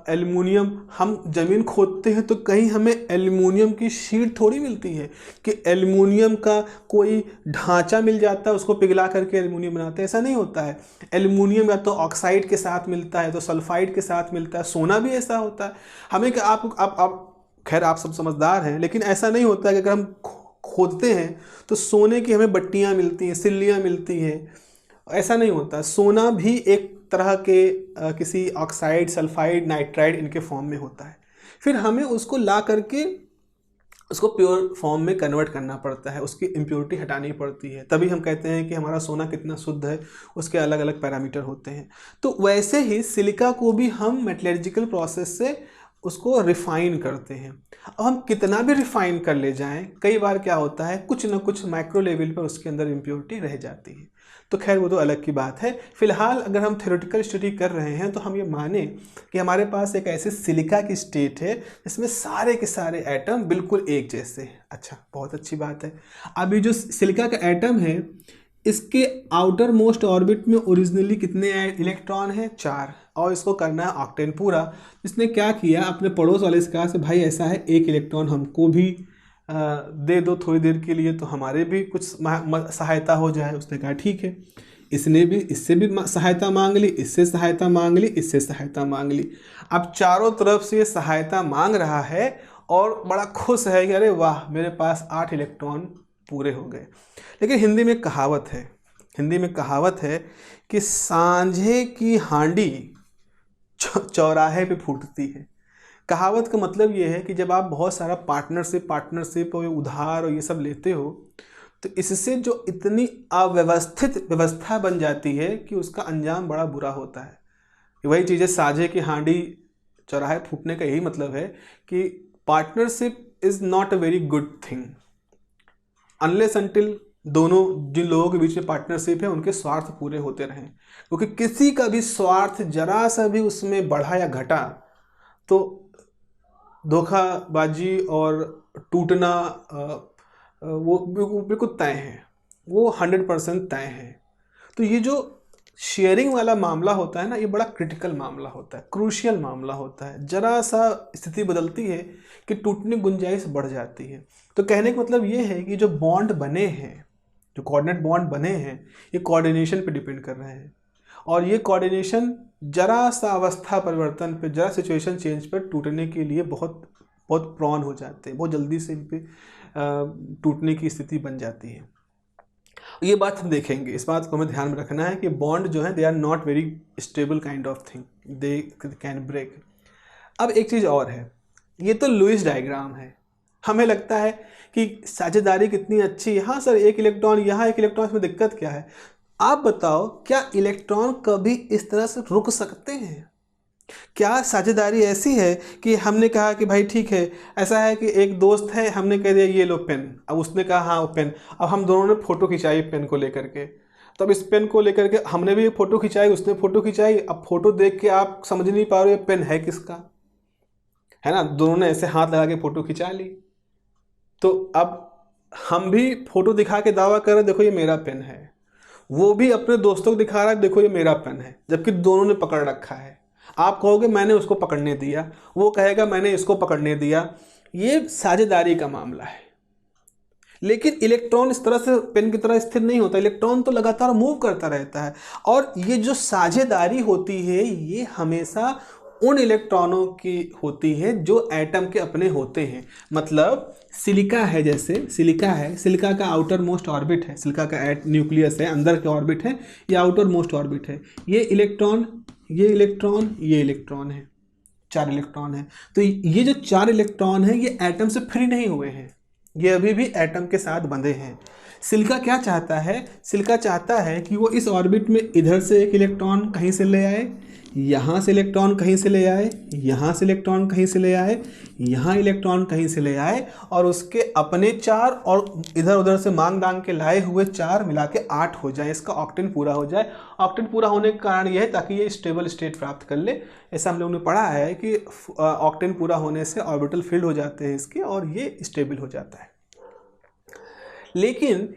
एल्युमिनियम, हम ज़मीन खोदते हैं तो कहीं हमें एल्युमिनियम की शीट थोड़ी मिलती है कि एल्युमिनियम का कोई ढांचा मिल जाता है, उसको पिघला करके एल्युमिनियम बनाते हैं, ऐसा नहीं होता है। एल्युमिनियम या तो ऑक्साइड के साथ मिलता है तो सल्फाइड के साथ मिलता है, सोना भी ऐसा होता है। हमें क्या, आप खैर आप सब समझदार हैं, लेकिन ऐसा नहीं होता है कि अगर हम खोदते हैं तो सोने की हमें बट्टियाँ मिलती हैं, सिल्लियाँ मिलती हैं, ऐसा नहीं होता। सोना भी एक तरह के किसी ऑक्साइड, सल्फाइड, नाइट्राइड इनके फॉर्म में होता है। फिर हमें उसको ला करके उसको प्योर फॉर्म में कन्वर्ट करना पड़ता है, उसकी इम्प्योरिटी हटानी पड़ती है, तभी हम कहते हैं कि हमारा सोना कितना शुद्ध है। उसके अलग अलग पैरामीटर होते हैं। तो वैसे ही सिलिका को भी हम मेटलर्जिकल प्रोसेस से उसको रिफ़ाइन करते हैं। अब हम कितना भी रिफ़ाइन कर ले जाएं, कई बार क्या होता है, कुछ ना कुछ माइक्रो लेवल पर उसके अंदर इम्प्योरिटी रह जाती है। तो खैर वो तो अलग की बात है। फिलहाल अगर हम थ्योरेटिकल स्टडी कर रहे हैं तो हम ये माने कि हमारे पास एक ऐसे सिलिका की स्टेट है जिसमें सारे के सारे एटम बिल्कुल एक जैसे हैं। अच्छा, बहुत अच्छी बात है। अभी जो सिलिका का एटम है, इसके आउटर मोस्ट ऑर्बिट में ओरिजिनली कितने इलेक्ट्रॉन हैं? 4, और इसको करना है ऑक्टेन पूरा। इसने क्या किया, अपने पड़ोस वाले से कहा से भाई ऐसा है, 1 इलेक्ट्रॉन हमको भी दे दो थोड़ी देर के लिए, तो हमारे भी कुछ सहायता हो जाए। उसने कहा ठीक है। इसने भी इससे भी सहायता मांग ली, इससे सहायता मांग ली, इससे सहायता मांग ली। अब चारों तरफ से सहायता मांग रहा है और बड़ा खुश है कि अरे वाह, मेरे पास 8 इलेक्ट्रॉन पूरे हो गए। लेकिन हिंदी में कहावत है कि सांझे की हांडी चौराहे पे फूटती है। कहावत का मतलब ये है कि जब आप बहुत सारा पार्टनरशिप और उधार और ये सब लेते हो, तो इससे जो इतनी अव्यवस्थित व्यवस्था बन जाती है कि उसका अंजाम बड़ा बुरा होता है। वही चीज़ें, साझे की हांडी चौराहे फूटने का यही मतलब है कि partnership is not a very good thing unless until दोनों जिन लोगों के बीच में पार्टनरशिप है उनके स्वार्थ पूरे होते रहें। क्योंकि किसी का भी स्वार्थ जरा सा भी उसमें बढ़ा या घटा तो धोखाबाजी और टूटना वो बिल्कुल तय है, वो 100% तय है। तो ये जो शेयरिंग वाला मामला होता है ना, ये बड़ा क्रिटिकल मामला होता है, क्रूशियल मामला होता है। जरा सा स्थिति बदलती है कि टूटने की गुंजाइश बढ़ जाती है। तो कहने का मतलब ये है कि जो बॉन्ड बने हैं, जो कोऑर्डिनेट बॉन्ड बने हैं, ये कोऑर्डिनेशन पे डिपेंड कर रहे हैं। और ये कोऑर्डिनेशन जरा सा अवस्था परिवर्तन पे, जरा सिचुएशन चेंज पर टूटने के लिए बहुत प्रॉन हो जाते हैं, बहुत जल्दी से इन पे टूटने की स्थिति बन जाती है। ये बात हम देखेंगे, इस बात को हमें ध्यान में रखना है कि बॉन्ड जो है they are not very stable kind of thing, they can break. अब एक चीज़ और है, ये तो लुईस डायग्राम है। हमें लगता है कि साझेदारी कितनी अच्छी है। हाँ सर, 1 इलेक्ट्रॉन यहाँ, 1 इलेक्ट्रॉन, इसमें दिक्कत क्या है? आप बताओ, क्या इलेक्ट्रॉन कभी इस तरह से रुक सकते हैं? क्या साझेदारी ऐसी है कि हमने कहा कि भाई ठीक है, ऐसा है कि एक दोस्त है, हमने कह दिया ये लो पेन, अब उसने कहा हाँ वो पेन, अब हम दोनों ने फ़ोटो खिंचाई पेन को लेकर के। तो अब इस पेन को लेकर के हमने भी एक फ़ोटो खिंचाई, उसने फ़ोटो खिंचाई। अब फ़ोटो देख के आप समझ नहीं पा रहे हो पेन है किसका, है ना? दोनों ने ऐसे हाथ लगा के फ़ोटो खिंचा ली। तो अब हम भी फ़ोटो दिखा के दावा कर रहे देखो ये मेरा पेन है, वो भी अपने दोस्तों को दिखा रहा है देखो ये मेरा पेन है, जबकि दोनों ने पकड़ रखा है। आप कहोगे मैंने उसको पकड़ने दिया, वो कहेगा मैंने इसको पकड़ने दिया, ये साझेदारी का मामला है। लेकिन इलेक्ट्रॉन इस तरह से पेन की तरह स्थिर नहीं होता, इलेक्ट्रॉन तो लगातार मूव करता रहता है। और ये जो साझेदारी होती है ये हमेशा उन इलेक्ट्रॉनों की होती है जो एटम के अपने होते हैं। मतलब सिलिका है, जैसे सिलिका है, सिलिका का आउटर मोस्ट ऑर्बिट है, सिलिका का न्यूक्लियस है, अंदर के ऑर्बिट है, ये आउटर मोस्ट ऑर्बिट है, ये इलेक्ट्रॉन, ये इलेक्ट्रॉन, ये इलेक्ट्रॉन है, 4 इलेक्ट्रॉन है। तो ये जो 4 इलेक्ट्रॉन है ये एटम से फ्री नहीं हुए हैं, ये अभी भी एटम के साथ बंधे हैं। सिलिका क्या चाहता है, सिलिका चाहता है कि वो इस ऑर्बिट में इधर से एक इलेक्ट्रॉन कहीं से ले आए, यहाँ से इलेक्ट्रॉन कहीं से ले आए, यहाँ से इलेक्ट्रॉन कहीं से ले आए, यहाँ इलेक्ट्रॉन कहीं से ले आए, और उसके अपने 4 और इधर उधर से मांग दांग के लाए हुए 4 मिला के 8 हो जाए, इसका ऑक्टेन पूरा हो जाए। ऑक्टेन पूरा होने का कारण यह है ताकि ये स्टेबल स्टेट प्राप्त कर ले। ऐसा हम लोगों ने पढ़ा है कि ऑक्टेन पूरा होने से ऑर्बिटल फील्ड हो जाते हैं इसके और ये स्टेबल हो जाता है। लेकिन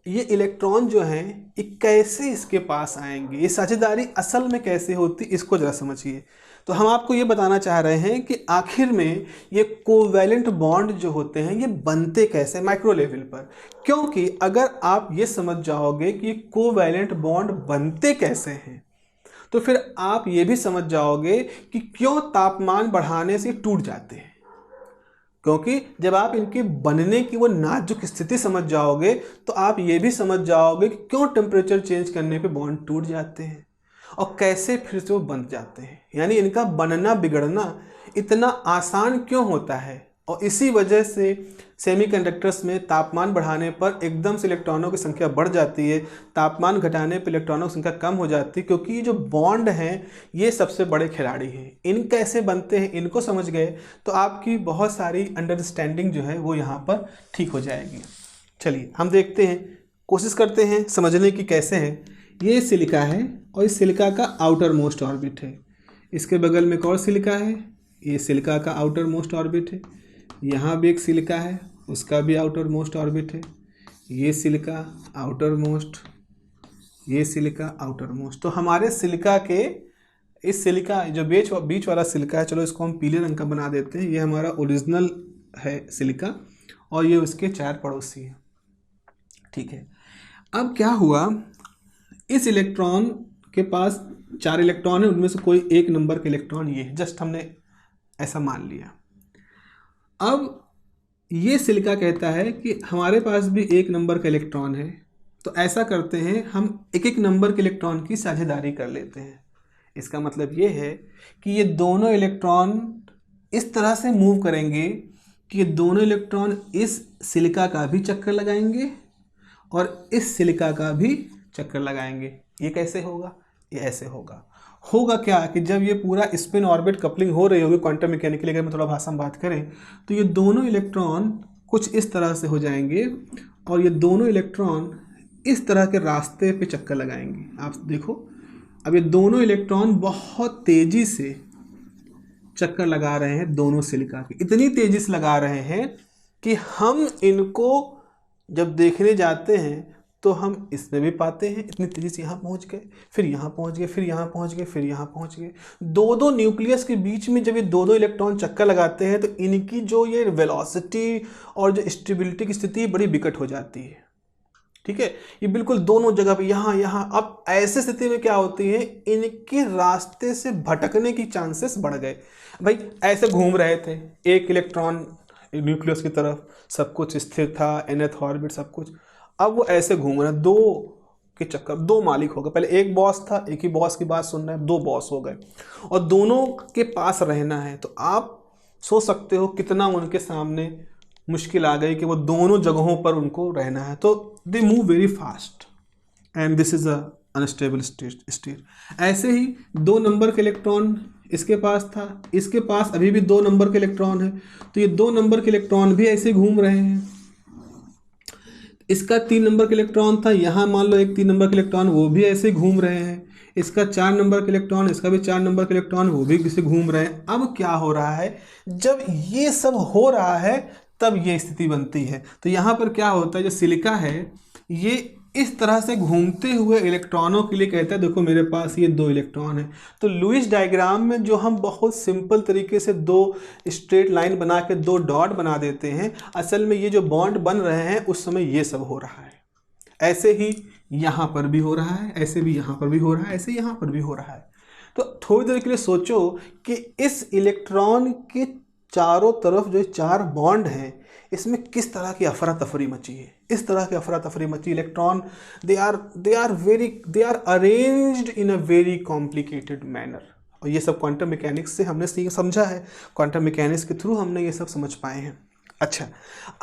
ये इलेक्ट्रॉन जो हैं ये कैसे इसके पास आएंगे, ये साझेदारी असल में कैसे होती, इसको ज़रा समझिए। तो हम आपको ये बताना चाह रहे हैं कि आखिर में ये कोवैलेंट बॉन्ड जो होते हैं ये बनते कैसे माइक्रो लेवल पर। क्योंकि अगर आप ये समझ जाओगे कि कोवैलेंट बॉन्ड बनते कैसे हैं तो फिर आप ये भी समझ जाओगे कि क्यों तापमान बढ़ाने से टूट जाते हैं। क्योंकि जब आप इनके बनने की वो नाजुक स्थिति समझ जाओगे तो आप ये भी समझ जाओगे कि क्यों टेम्परेचर चेंज करने पे बॉन्ड टूट जाते हैं और कैसे फिर से वो बन जाते हैं, यानी इनका बनना बिगड़ना इतना आसान क्यों होता है। और इसी वजह से सेमीकंडक्टर्स में तापमान बढ़ाने पर एकदम से इलेक्ट्रॉनों की संख्या बढ़ जाती है, तापमान घटाने पर इलेक्ट्रॉनों की संख्या कम हो जाती है, क्योंकि ये जो बॉन्ड हैं ये सबसे बड़े खिलाड़ी हैं। इन कैसे बनते हैं इनको समझ गए तो आपकी बहुत सारी अंडरस्टैंडिंग जो है वो यहाँ पर ठीक हो जाएगी। चलिए हम देखते हैं, कोशिश करते हैं समझने की कैसे है। ये सिलिका है और इस सिलिका का आउटर मोस्ट ऑर्बिट है, इसके बगल में एक और सिलिका है, ये सिलिका का आउटर मोस्ट ऑर्बिट है, यहाँ भी एक सिलिका है उसका भी आउटर मोस्ट ऑर्बिट है, ये सिलिका आउटर मोस्ट, ये सिलिका आउटर मोस्ट। तो हमारे सिलिका के इस सिलिका जो बीच वाला सिलिका है, चलो इसको हम पीले रंग का बना देते हैं, ये हमारा ओरिजिनल है सिलिका और ये उसके 4 पड़ोसी हैं। ठीक है, अब क्या हुआ, इस इलेक्ट्रॉन के पास 4 इलेक्ट्रॉन है, उनमें से कोई एक नंबर का इलेक्ट्रॉन ये है, जस्ट हमने ऐसा मान लिया। अब ये सिलिका कहता है कि हमारे पास भी एक नंबर का इलेक्ट्रॉन है, तो ऐसा करते हैं हम एक एक नंबर के इलेक्ट्रॉन की साझेदारी कर लेते हैं। इसका मतलब ये है कि ये दोनों इलेक्ट्रॉन इस तरह से मूव करेंगे कि ये दोनों इलेक्ट्रॉन इस सिलिका का भी चक्कर लगाएंगे और इस सिलिका का भी चक्कर लगाएंगे। ये कैसे होगा, ये ऐसे होगा। होगा क्या कि जब ये पूरा स्पिन ऑर्बिट कपलिंग हो रही होगी क्वांटम मैकेनिकली, अगर मैं थोड़ा भाषा में बात करें तो ये दोनों इलेक्ट्रॉन कुछ इस तरह से हो जाएंगे और ये दोनों इलेक्ट्रॉन इस तरह के रास्ते पे चक्कर लगाएंगे। आप देखो, अब ये दोनों इलेक्ट्रॉन बहुत तेज़ी से चक्कर लगा रहे हैं दोनों सिलिका के, इतनी तेज़ी से लगा रहे हैं कि हम इनको जब देखने जाते हैं तो हम इसमें भी पाते हैं इतनी तेज़ी से यहाँ पहुँच गए, फिर यहाँ पहुँच गए, फिर यहाँ पहुँच गए, फिर यहाँ पहुँच गए। दो न्यूक्लियस के बीच में जब ये दो इलेक्ट्रॉन चक्कर लगाते हैं तो इनकी जो ये वेलोसिटी और जो स्टेबिलिटी की स्थिति बड़ी विकट हो जाती है। ठीक है, ये बिल्कुल दोनों जगह पे यहाँ। अब ऐसे स्थिति में क्या होती है, इनके रास्ते से भटकने की चांसेस बढ़ गए। भाई ऐसे घूम रहे थे, एक इलेक्ट्रॉन न्यूक्लियस की तरफ, सब कुछ स्थिर था, nth ऑर्बिट सब कुछ। अब वो ऐसे घूम रहे हैं, दो के चक्कर, दो मालिक हो गए। पहले एक बॉस था, एक ही बॉस की बात सुन रहे हैं, दो बॉस हो गए और दोनों के पास रहना है। तो आप सोच सकते हो कितना उनके सामने मुश्किल आ गई कि वो दोनों जगहों पर उनको रहना है। तो they move very fast and this is a unstable state. ऐसे ही 2 नंबर के इलेक्ट्रॉन इसके पास था, इसके पास अभी भी 2 नंबर के इलेक्ट्रॉन है, तो ये 2 नंबर के इलेक्ट्रॉन भी ऐसे घूम रहे हैं। इसका 3 नंबर का इलेक्ट्रॉन था, यहाँ मान लो एक 3 नंबर का इलेक्ट्रॉन, वो भी ऐसे घूम रहे हैं। इसका 4 नंबर का इलेक्ट्रॉन, इसका भी 4 नंबर का इलेक्ट्रॉन, वो भी किसी घूम रहे हैं। अब क्या हो रहा है, जब ये सब हो रहा है तब ये स्थिति बनती है। तो यहाँ पर क्या होता है, जो सिलिका है ये इस तरह से घूमते हुए इलेक्ट्रॉनों के लिए कहता है देखो मेरे पास ये 2 इलेक्ट्रॉन है। तो लुईस डायग्राम में जो हम बहुत सिंपल तरीके से 2 स्ट्रेट लाइन बना के 2 डॉट बना देते हैं, असल में ये जो बॉन्ड बन रहे हैं उस समय ये सब हो रहा है। ऐसे ही यहाँ पर भी हो रहा है, ऐसे भी यहाँ पर भी हो रहा है, ऐसे यहाँ पर भी हो रहा है। तो थोड़ी देर के लिए सोचो कि इस इलेक्ट्रॉन के चारों तरफ जो 4 बॉन्ड हैं इसमें किस तरह की अफरा तफरी मची है। इस तरह की अफरा तफरी मची, electron they are arranged in a very complicated manner. और ये सब क्वांटम मैकेनिक्स से हमने समझा है, क्वांटम मैकेनिक्स के थ्रू हमने ये सब समझ पाए हैं। अच्छा,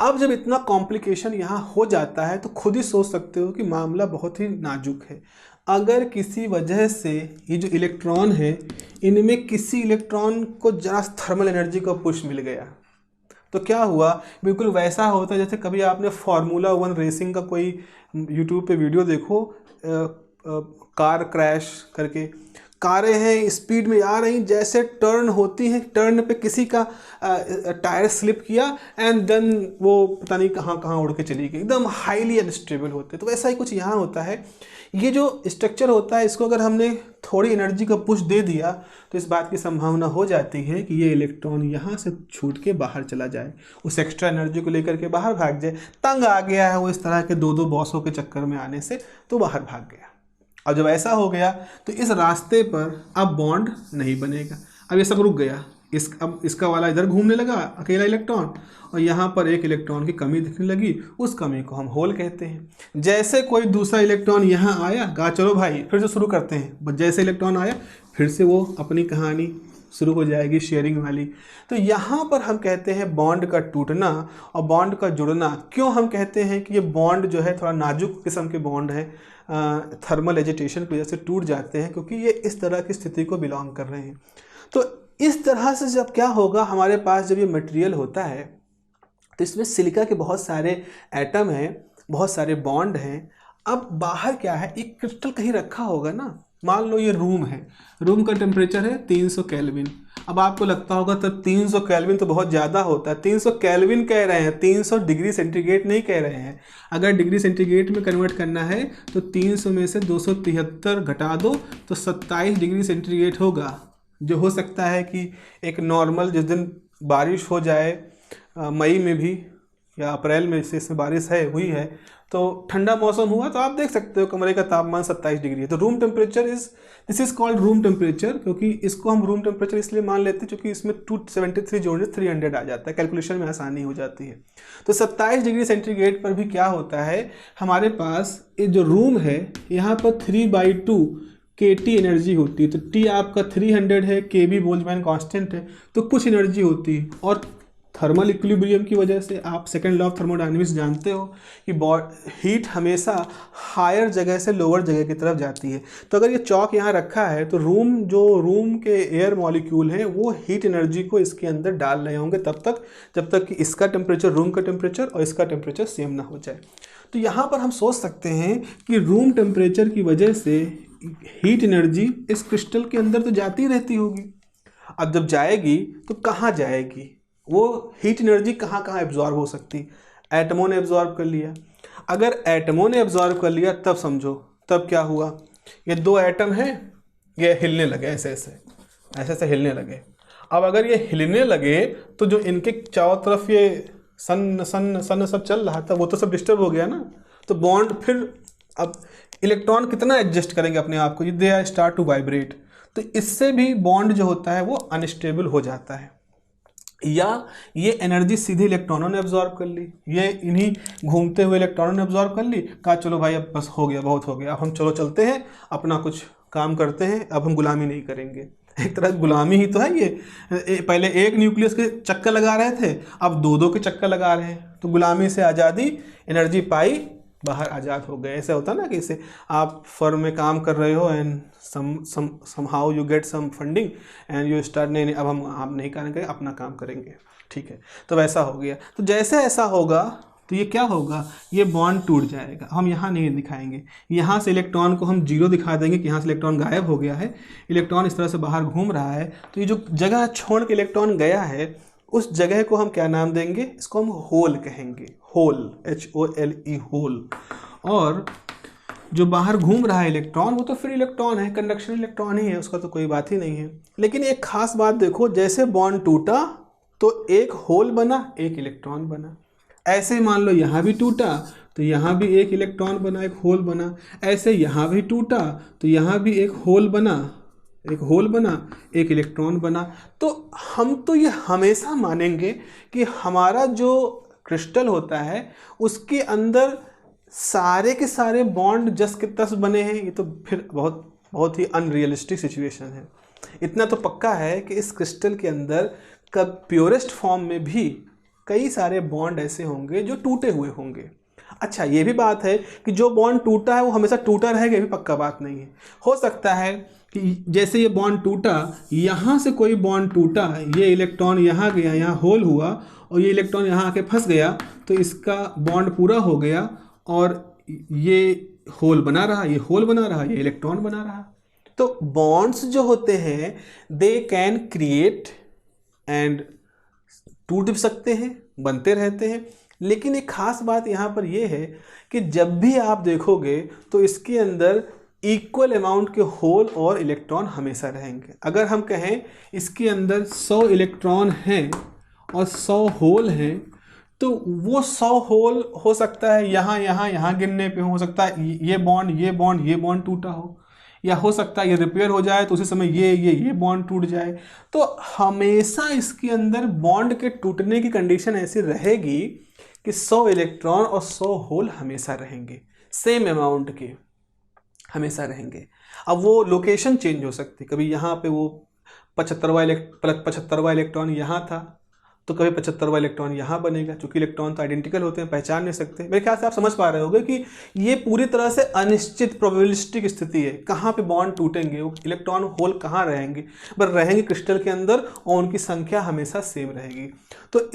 अब जब इतना कॉम्प्लिकेशन यहाँ हो जाता है तो खुद ही सोच सकते हो कि मामला बहुत ही नाजुक है। अगर किसी वजह से ये जो इलेक्ट्रॉन है इनमें किसी इलेक्ट्रॉन को जरा थर्मल एनर्जी का पुश मिल गया तो क्या हुआ, बिल्कुल वैसा होता है जैसे कभी आपने फार्मूला 1 रेसिंग का कोई यूट्यूब पे वीडियो देखो, कार क्रैश करके, कारें हैं स्पीड में आ रही, जैसे टर्न होती हैं, टर्न पे किसी का टायर स्लिप किया एंड देन वो पता नहीं कहाँ कहाँ उड़ के चली गई, एकदम हाईली अनस्टेबल होते। तो वैसा ही कुछ यहाँ होता है। ये जो स्ट्रक्चर होता है इसको अगर हमने थोड़ी एनर्जी का पुश दे दिया तो इस बात की संभावना हो जाती है कि ये इलेक्ट्रॉन यहाँ से छूट के बाहर चला जाए, उस एक्स्ट्रा एनर्जी को लेकर के बाहर भाग जाए। तंग आ गया है वो इस तरह के 2-2 बॉसों के चक्कर में आने से, तो बाहर भाग गया। अब जब ऐसा हो गया तो इस रास्ते पर अब बॉन्ड नहीं बनेगा, अब ये सब रुक गया। अब इसका वाला इधर घूमने लगा अकेला इलेक्ट्रॉन, और यहाँ पर एक इलेक्ट्रॉन की कमी दिखने लगी, उस कमी को हम होल कहते हैं। जैसे कोई दूसरा इलेक्ट्रॉन यहाँ आया, कहा चलो भाई फिर से शुरू करते हैं, जैसे इलेक्ट्रॉन आया फिर से वो अपनी कहानी शुरू हो जाएगी शेयरिंग वाली। तो यहाँ पर हम कहते हैं बॉन्ड का टूटना और बॉन्ड का जुड़ना। क्यों हम कहते हैं कि ये बॉन्ड जो है थोड़ा नाजुक किस्म के बॉन्ड है, थर्मल एजिटेशन की वजह से टूट जाते हैं, क्योंकि ये इस तरह की स्थिति को बिलोंग कर रहे हैं। तो इस तरह से जब क्या होगा, हमारे पास जब ये मटेरियल होता है तो इसमें सिलिका के बहुत सारे एटम हैं, बहुत सारे बॉन्ड हैं। अब बाहर क्या है, एक क्रिस्टल कहीं रखा होगा ना, मान लो ये रूम है, रूम का टेम्परेचर है 300 केल्विन। अब आपको लगता होगा तब 300 केल्विन तो बहुत ज़्यादा होता है, 300 केल्विन कह रहे हैं, 300 डिग्री सेंटीग्रेड नहीं कह रहे हैं। अगर डिग्री सेंटीग्रेड में कन्वर्ट करना है तो 300 में से 273 घटा दो तो 27 डिग्री सेंटीग्रेड होगा, जो हो सकता है कि एक नॉर्मल जिस दिन बारिश हो जाए मई में भी या अप्रैल में, से इसमें बारिश हुई है तो ठंडा मौसम हुआ तो आप देख सकते हो कमरे का तापमान 27 डिग्री है। तो room temperature this is called room temperature, क्योंकि इसको हम रूम टेम्परेचर इसलिए मान लेते हैं क्योंकि इसमें 273 जोड़ने 300 आ जाता है, कैलकुलेशन में आसानी हो जाती है। तो 27 डिग्री सेंटीग्रेड पर भी क्या होता है, हमारे पास ये जो रूम है यहाँ पर 3/2 kT एनर्जी होती है। तो T आपका 300 है, KB बोल्ट्जमैन कांस्टेंट है, तो कुछ एनर्जी होती है। और थर्मल इक्विलिब्रियम की वजह से आप सेकंड लॉ ऑफ थर्मोडायनेमिक्स जानते हो कि हीट हमेशा हायर जगह से लोअर जगह की तरफ जाती है। तो अगर ये चौक यहाँ रखा है तो रूम के एयर मॉलिक्यूल हैं वो हीट एनर्जी को इसके अंदर डाल रहे होंगे तब तक जब तक कि इसका टेम्परेचर, रूम का टेम्परेचर और इसका टेम्परेचर सेम ना हो जाए। तो यहाँ पर हम सोच सकते हैं कि रूम टेम्परेचर की वजह से हीट एनर्जी इस क्रिस्टल के अंदर तो जाती रहती होगी। अब जब जाएगी तो कहाँ जाएगी, वो हीट एनर्जी कहाँ कहाँ एब्जॉर्ब हो सकती, एटमों ने एब्जॉर्ब कर लिया। अगर एटमों ने एब्जॉर्ब कर लिया तब समझो, तब क्या हुआ, ये 2 एटम हैं, ये हिलने लगे, ऐसे ऐसे हिलने लगे। अब अगर ये हिलने लगे तो जो इनके चारों तरफ ये सन सब चल रहा था वो तो सब डिस्टर्ब हो गया ना। तो बॉन्ड फिर अब इलेक्ट्रॉन कितना एडजस्ट करेंगे अपने आप को, they are start to vibrate. तो इससे भी बॉन्ड जो होता है वो अनस्टेबल हो जाता है, या ये एनर्जी सीधे इलेक्ट्रॉनों ने एब्जॉर्ब कर ली, ये इन्हीं घूमते हुए इलेक्ट्रॉनों ने एब्जॉर्ब कर ली। कहा चलो भाई अब बस हो गया, बहुत हो गया, अब हम चलो चलते हैं अपना कुछ काम करते हैं, अब हम गुलामी नहीं करेंगे। एक तरह गुलामी ही तो है ये, पहले एक न्यूक्लियस के चक्कर लगा रहे थे, अब 2-2 के चक्कर लगा रहे हैं। तो गुलामी से आज़ादी, एनर्जी पाई, बाहर आज़ाद हो गए। ऐसा होता ना कि इसे आप फर्म में काम कर रहे हो and somehow you get some funding and you start नहीं अब हम नहीं करेंगे, अपना काम करेंगे, ठीक है। तो वैसा हो गया। तो जैसे ऐसा होगा तो ये क्या होगा, ये बॉन्ड टूट जाएगा। हम यहाँ नहीं दिखाएंगे, यहाँ से इलेक्ट्रॉन को हम 0 दिखा देंगे कि यहाँ से इलेक्ट्रॉन गायब हो गया है, इलेक्ट्रॉन इस तरह से बाहर घूम रहा है। तो ये जो जगह छोड़ के इलेक्ट्रॉन गया है उस जगह को हम क्या नाम देंगे, इसको हम होल कहेंगे, होल, HOLE, होल। और जो बाहर घूम रहा है इलेक्ट्रॉन वो तो फिर इलेक्ट्रॉन है, कंडक्शन इलेक्ट्रॉन ही है, उसका तो कोई बात ही नहीं है। लेकिन एक खास बात देखो, जैसे बॉन्ड टूटा तो एक होल बना, एक इलेक्ट्रॉन बना। ऐसे मान लो यहाँ भी टूटा तो यहाँ भी एक इलेक्ट्रॉन बना, एक होल बना। ऐसे यहाँ भी टूटा तो यहाँ भी एक होल बना, एक इलेक्ट्रॉन बना। तो हम तो ये हमेशा मानेंगे कि हमारा जो क्रिस्टल होता है उसके अंदर सारे के सारे बॉन्ड जस के तस बने हैं। ये तो फिर बहुत ही अनरियलिस्टिक सिचुएशन है। इतना तो पक्का है कि इस क्रिस्टल के अंदर कब प्योरेस्ट फॉर्म में भी कई सारे बॉन्ड ऐसे होंगे जो टूटे हुए होंगे। अच्छा, ये भी बात है कि जो बॉन्ड टूटा है वो हमेशा टूटा रहेगा, ये भी पक्का बात नहीं है। हो सकता है कि जैसे ये बॉन्ड टूटा, यहाँ से कोई बॉन्ड टूटा, ये इलेक्ट्रॉन यहाँ गया, यहाँ होल हुआ और ये इलेक्ट्रॉन यहाँ आके फंस गया, तो इसका बॉन्ड पूरा हो गया और ये होल बना रहा, ये होल बना रहा, ये इलेक्ट्रॉन बना रहा। तो बॉन्ड्स जो होते हैं दे कैन क्रिएट एंड टूट भी सकते हैं, बनते रहते हैं। लेकिन एक खास बात यहाँ पर यह है कि जब भी आप देखोगे तो इसके अंदर इक्वल अमाउंट के होल और इलेक्ट्रॉन हमेशा रहेंगे। अगर हम कहें इसके अंदर 100 इलेक्ट्रॉन हैं और 100 होल हैं, तो वो 100 होल हो सकता है यहाँ गिनने पे हो सकता है ये बॉन्ड टूटा हो, या हो सकता है ये रिपेयर हो जाए तो उसी समय ये बॉन्ड टूट जाए। तो हमेशा इसके अंदर बॉन्ड के टूटने की कंडीशन ऐसी रहेगी कि 100 इलेक्ट्रॉन और 100 होल हमेशा रहेंगे, सेम अमाउंट के हमेशा रहेंगे। अब वो लोकेशन चेंज हो सकती, कभी यहाँ पे वो 75वां इलेक्ट्रॉन यहाँ था तो कभी 75वां इलेक्ट्रॉन यहाँ बनेगा। चूंकि इलेक्ट्रॉन तो आइडेंटिकल होते हैं, पहचान नहीं सकते। मेरे ख्याल से आप समझ पा रहे होंगे कि ये पूरी तरह से अनिश्चित प्रोबेबिलिस्टिक स्थिति है। कहाँ पे बॉन्ड टूटेंगे, वो इलेक्ट्रॉन होल कहाँ रहेंगे, पर रहेंगे क्रिस्टल के अंदर और उनकी संख्या हमेशा सेम रहेगी। तो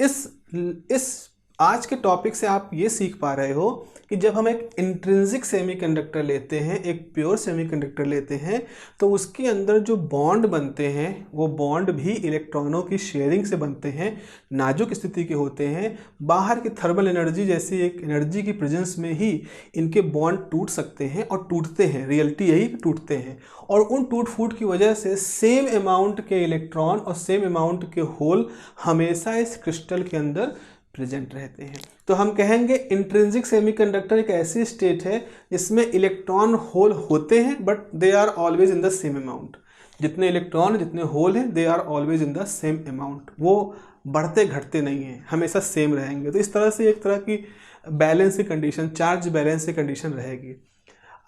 इस आज के टॉपिक से आप ये सीख पा रहे हो कि जब हम एक इंट्रिंसिक सेमीकंडक्टर लेते हैं, एक प्योर सेमीकंडक्टर लेते हैं, तो उसके अंदर जो बॉन्ड बनते हैं वो बॉन्ड भी इलेक्ट्रॉनों की शेयरिंग से बनते हैं, नाजुक स्थिति के होते हैं। बाहर की थर्मल एनर्जी जैसी एक एनर्जी की प्रेजेंस में ही इनके बॉन्ड टूट सकते हैं और टूटते हैं, रियलिटी यही टूटते हैं। और उन टूट फूट की वजह से सेम अमाउंट के इलेक्ट्रॉन और सेम अमाउंट के होल हमेशा इस क्रिस्टल के अंदर प्रेजेंट रहते हैं। तो हम कहेंगे इंट्रिंसिक सेमीकंडक्टर एक ऐसी स्टेट है जिसमें इलेक्ट्रॉन होल होते हैं but they are always in the same amount. जितने इलेक्ट्रॉन जितने होल हैं they are always in the same amount, वो बढ़ते घटते नहीं हैं, हमेशा सेम रहेंगे। तो इस तरह से एक तरह की बैलेंस की कंडीशन, चार्ज बैलेंस की कंडीशन रहेगी।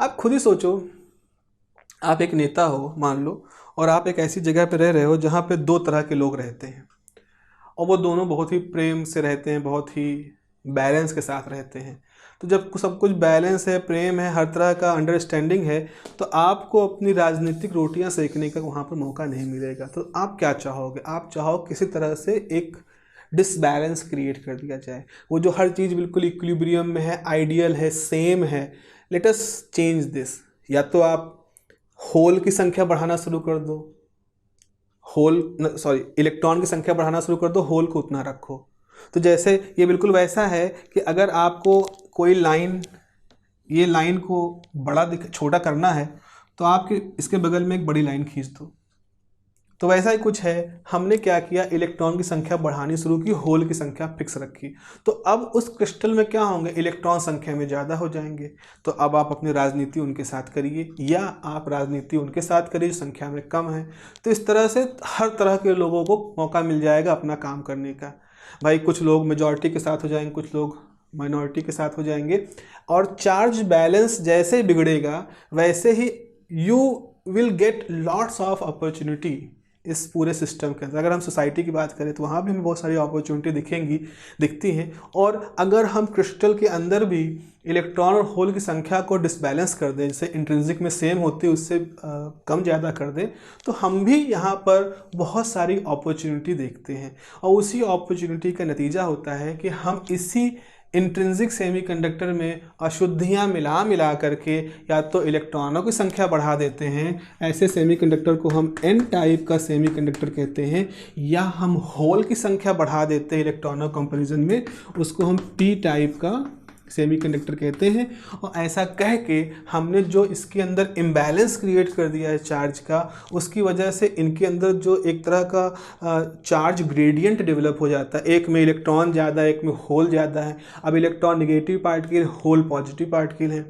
आप खुद ही सोचो, आप एक नेता हो मान लो, और आप एक ऐसी जगह पर रह रहे हो जहाँ पे 2 तरह के लोग रहते हैं और वो दोनों बहुत ही प्रेम से रहते हैं, बहुत ही बैलेंस के साथ रहते हैं। तो जब सब कुछ बैलेंस है, प्रेम है, हर तरह का अंडरस्टैंडिंग है, तो आपको अपनी राजनीतिक रोटियां सेकने का वहाँ पर मौका नहीं मिलेगा। तो आप क्या चाहोगे? आप चाहो किसी तरह से एक डिसबैलेंस क्रिएट कर दिया जाए, वो जो हर चीज़ बिल्कुल इक्विलिब्रियम में है, आइडियल है, सेम है। Let us change this. या तो आप होल की संख्या बढ़ाना शुरू कर दो, इलेक्ट्रॉन की संख्या बढ़ाना शुरू कर दो, होल को उतना रखो। तो जैसे ये बिल्कुल वैसा है कि अगर आपको कोई लाइन, ये लाइन को छोटा करना है तो आप इसके बगल में एक बड़ी लाइन खींच दो। तो वैसा ही कुछ है। हमने क्या किया, इलेक्ट्रॉन की संख्या बढ़ानी शुरू की, होल की संख्या फिक्स रखी। तो अब उस क्रिस्टल में क्या होंगे, इलेक्ट्रॉन संख्या में ज़्यादा हो जाएंगे। तो अब आप अपनी राजनीति उनके साथ करिए या आप राजनीति उनके साथ करिए जो संख्या में कम है। तो इस तरह से हर तरह के लोगों को मौका मिल जाएगा अपना काम करने का। भाई कुछ लोग मेजॉरिटी के साथ हो जाएंगे, कुछ लोग माइनॉरिटी के साथ हो जाएंगे, और चार्ज बैलेंस जैसे ही बिगड़ेगा वैसे ही you will get lots of opportunity इस पूरे सिस्टम के अंदर। अगर हम सोसाइटी की बात करें तो वहाँ भी हमें बहुत सारी अपॉर्चुनिटी दिखती हैं। और अगर हम क्रिस्टल के अंदर भी इलेक्ट्रॉन और होल की संख्या को डिसबैलेंस कर दें, जैसे इंट्रिंसिक में सेम होती है उससे कम ज़्यादा कर दें, तो हम भी यहाँ पर बहुत सारी अपॉर्चुनिटी देखते हैं। और उसी अपॉर्चुनिटी का नतीजा होता है कि हम इसी इंट्रिंसिक सेमीकंडक्टर में अशुद्धियाँ मिला करके या तो इलेक्ट्रॉनों की संख्या बढ़ा देते हैं, ऐसे सेमीकंडक्टर को हम एन टाइप का सेमीकंडक्टर कहते हैं, या हम होल की संख्या बढ़ा देते हैं इलेक्ट्रॉनों कंपैरिजन में, उसको हम पी टाइप का सेमीकंडक्टर कहते हैं। और ऐसा कह के हमने जो इसके अंदर इम्बैलेंस क्रिएट कर दिया है चार्ज का, उसकी वजह से इनके अंदर जो एक तरह का चार्ज ग्रेडियंट डेवलप हो जाता है। एक में इलेक्ट्रॉन ज़्यादा है, एक में होल ज़्यादा है। अब electron negative particle, hole positive particle है,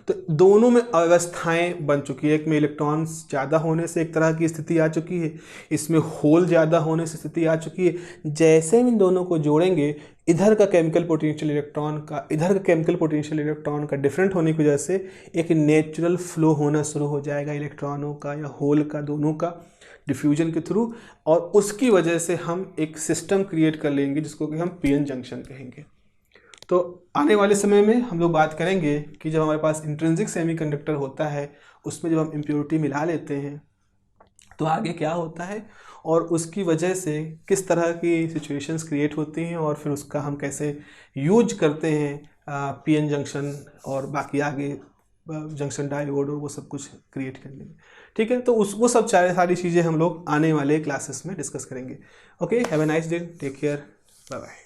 तो दोनों में अवस्थाएं बन चुकी है। एक में इलेक्ट्रॉन्स ज़्यादा होने से एक तरह की स्थिति आ चुकी है, इसमें होल ज़्यादा होने से स्थिति आ चुकी है। जैसे हम इन दोनों को जोड़ेंगे, इधर का केमिकल पोटेंशियल इलेक्ट्रॉन का, इधर का केमिकल पोटेंशियल इलेक्ट्रॉन का डिफरेंट होने की वजह से एक नेचुरल फ्लो होना शुरू हो जाएगा इलेक्ट्रॉनों का या होल का, दोनों का, डिफ्यूजन के थ्रू। और उसकी वजह से हम एक सिस्टम क्रिएट कर लेंगे जिसको कि हम पीएन जंक्शन कहेंगे। तो आने वाले समय में हम लोग बात करेंगे कि जब हमारे पास इंट्रिंसिक सेमीकंडक्टर होता है, उसमें जब हम इम्प्योरिटी मिला लेते हैं तो आगे क्या होता है और उसकी वजह से किस तरह की सिचुएशंस क्रिएट होती हैं, और फिर उसका हम कैसे यूज करते हैं पीएन जंक्शन और बाकी आगे जंक्शन डायोड और वो सब कुछ क्रिएट करने में। ठीक है, तो वो सब सारी चीज़ें हम लोग आने वाले क्लासेस में डिस्कस करेंगे। Okay, have a nice day, take care, bye bye.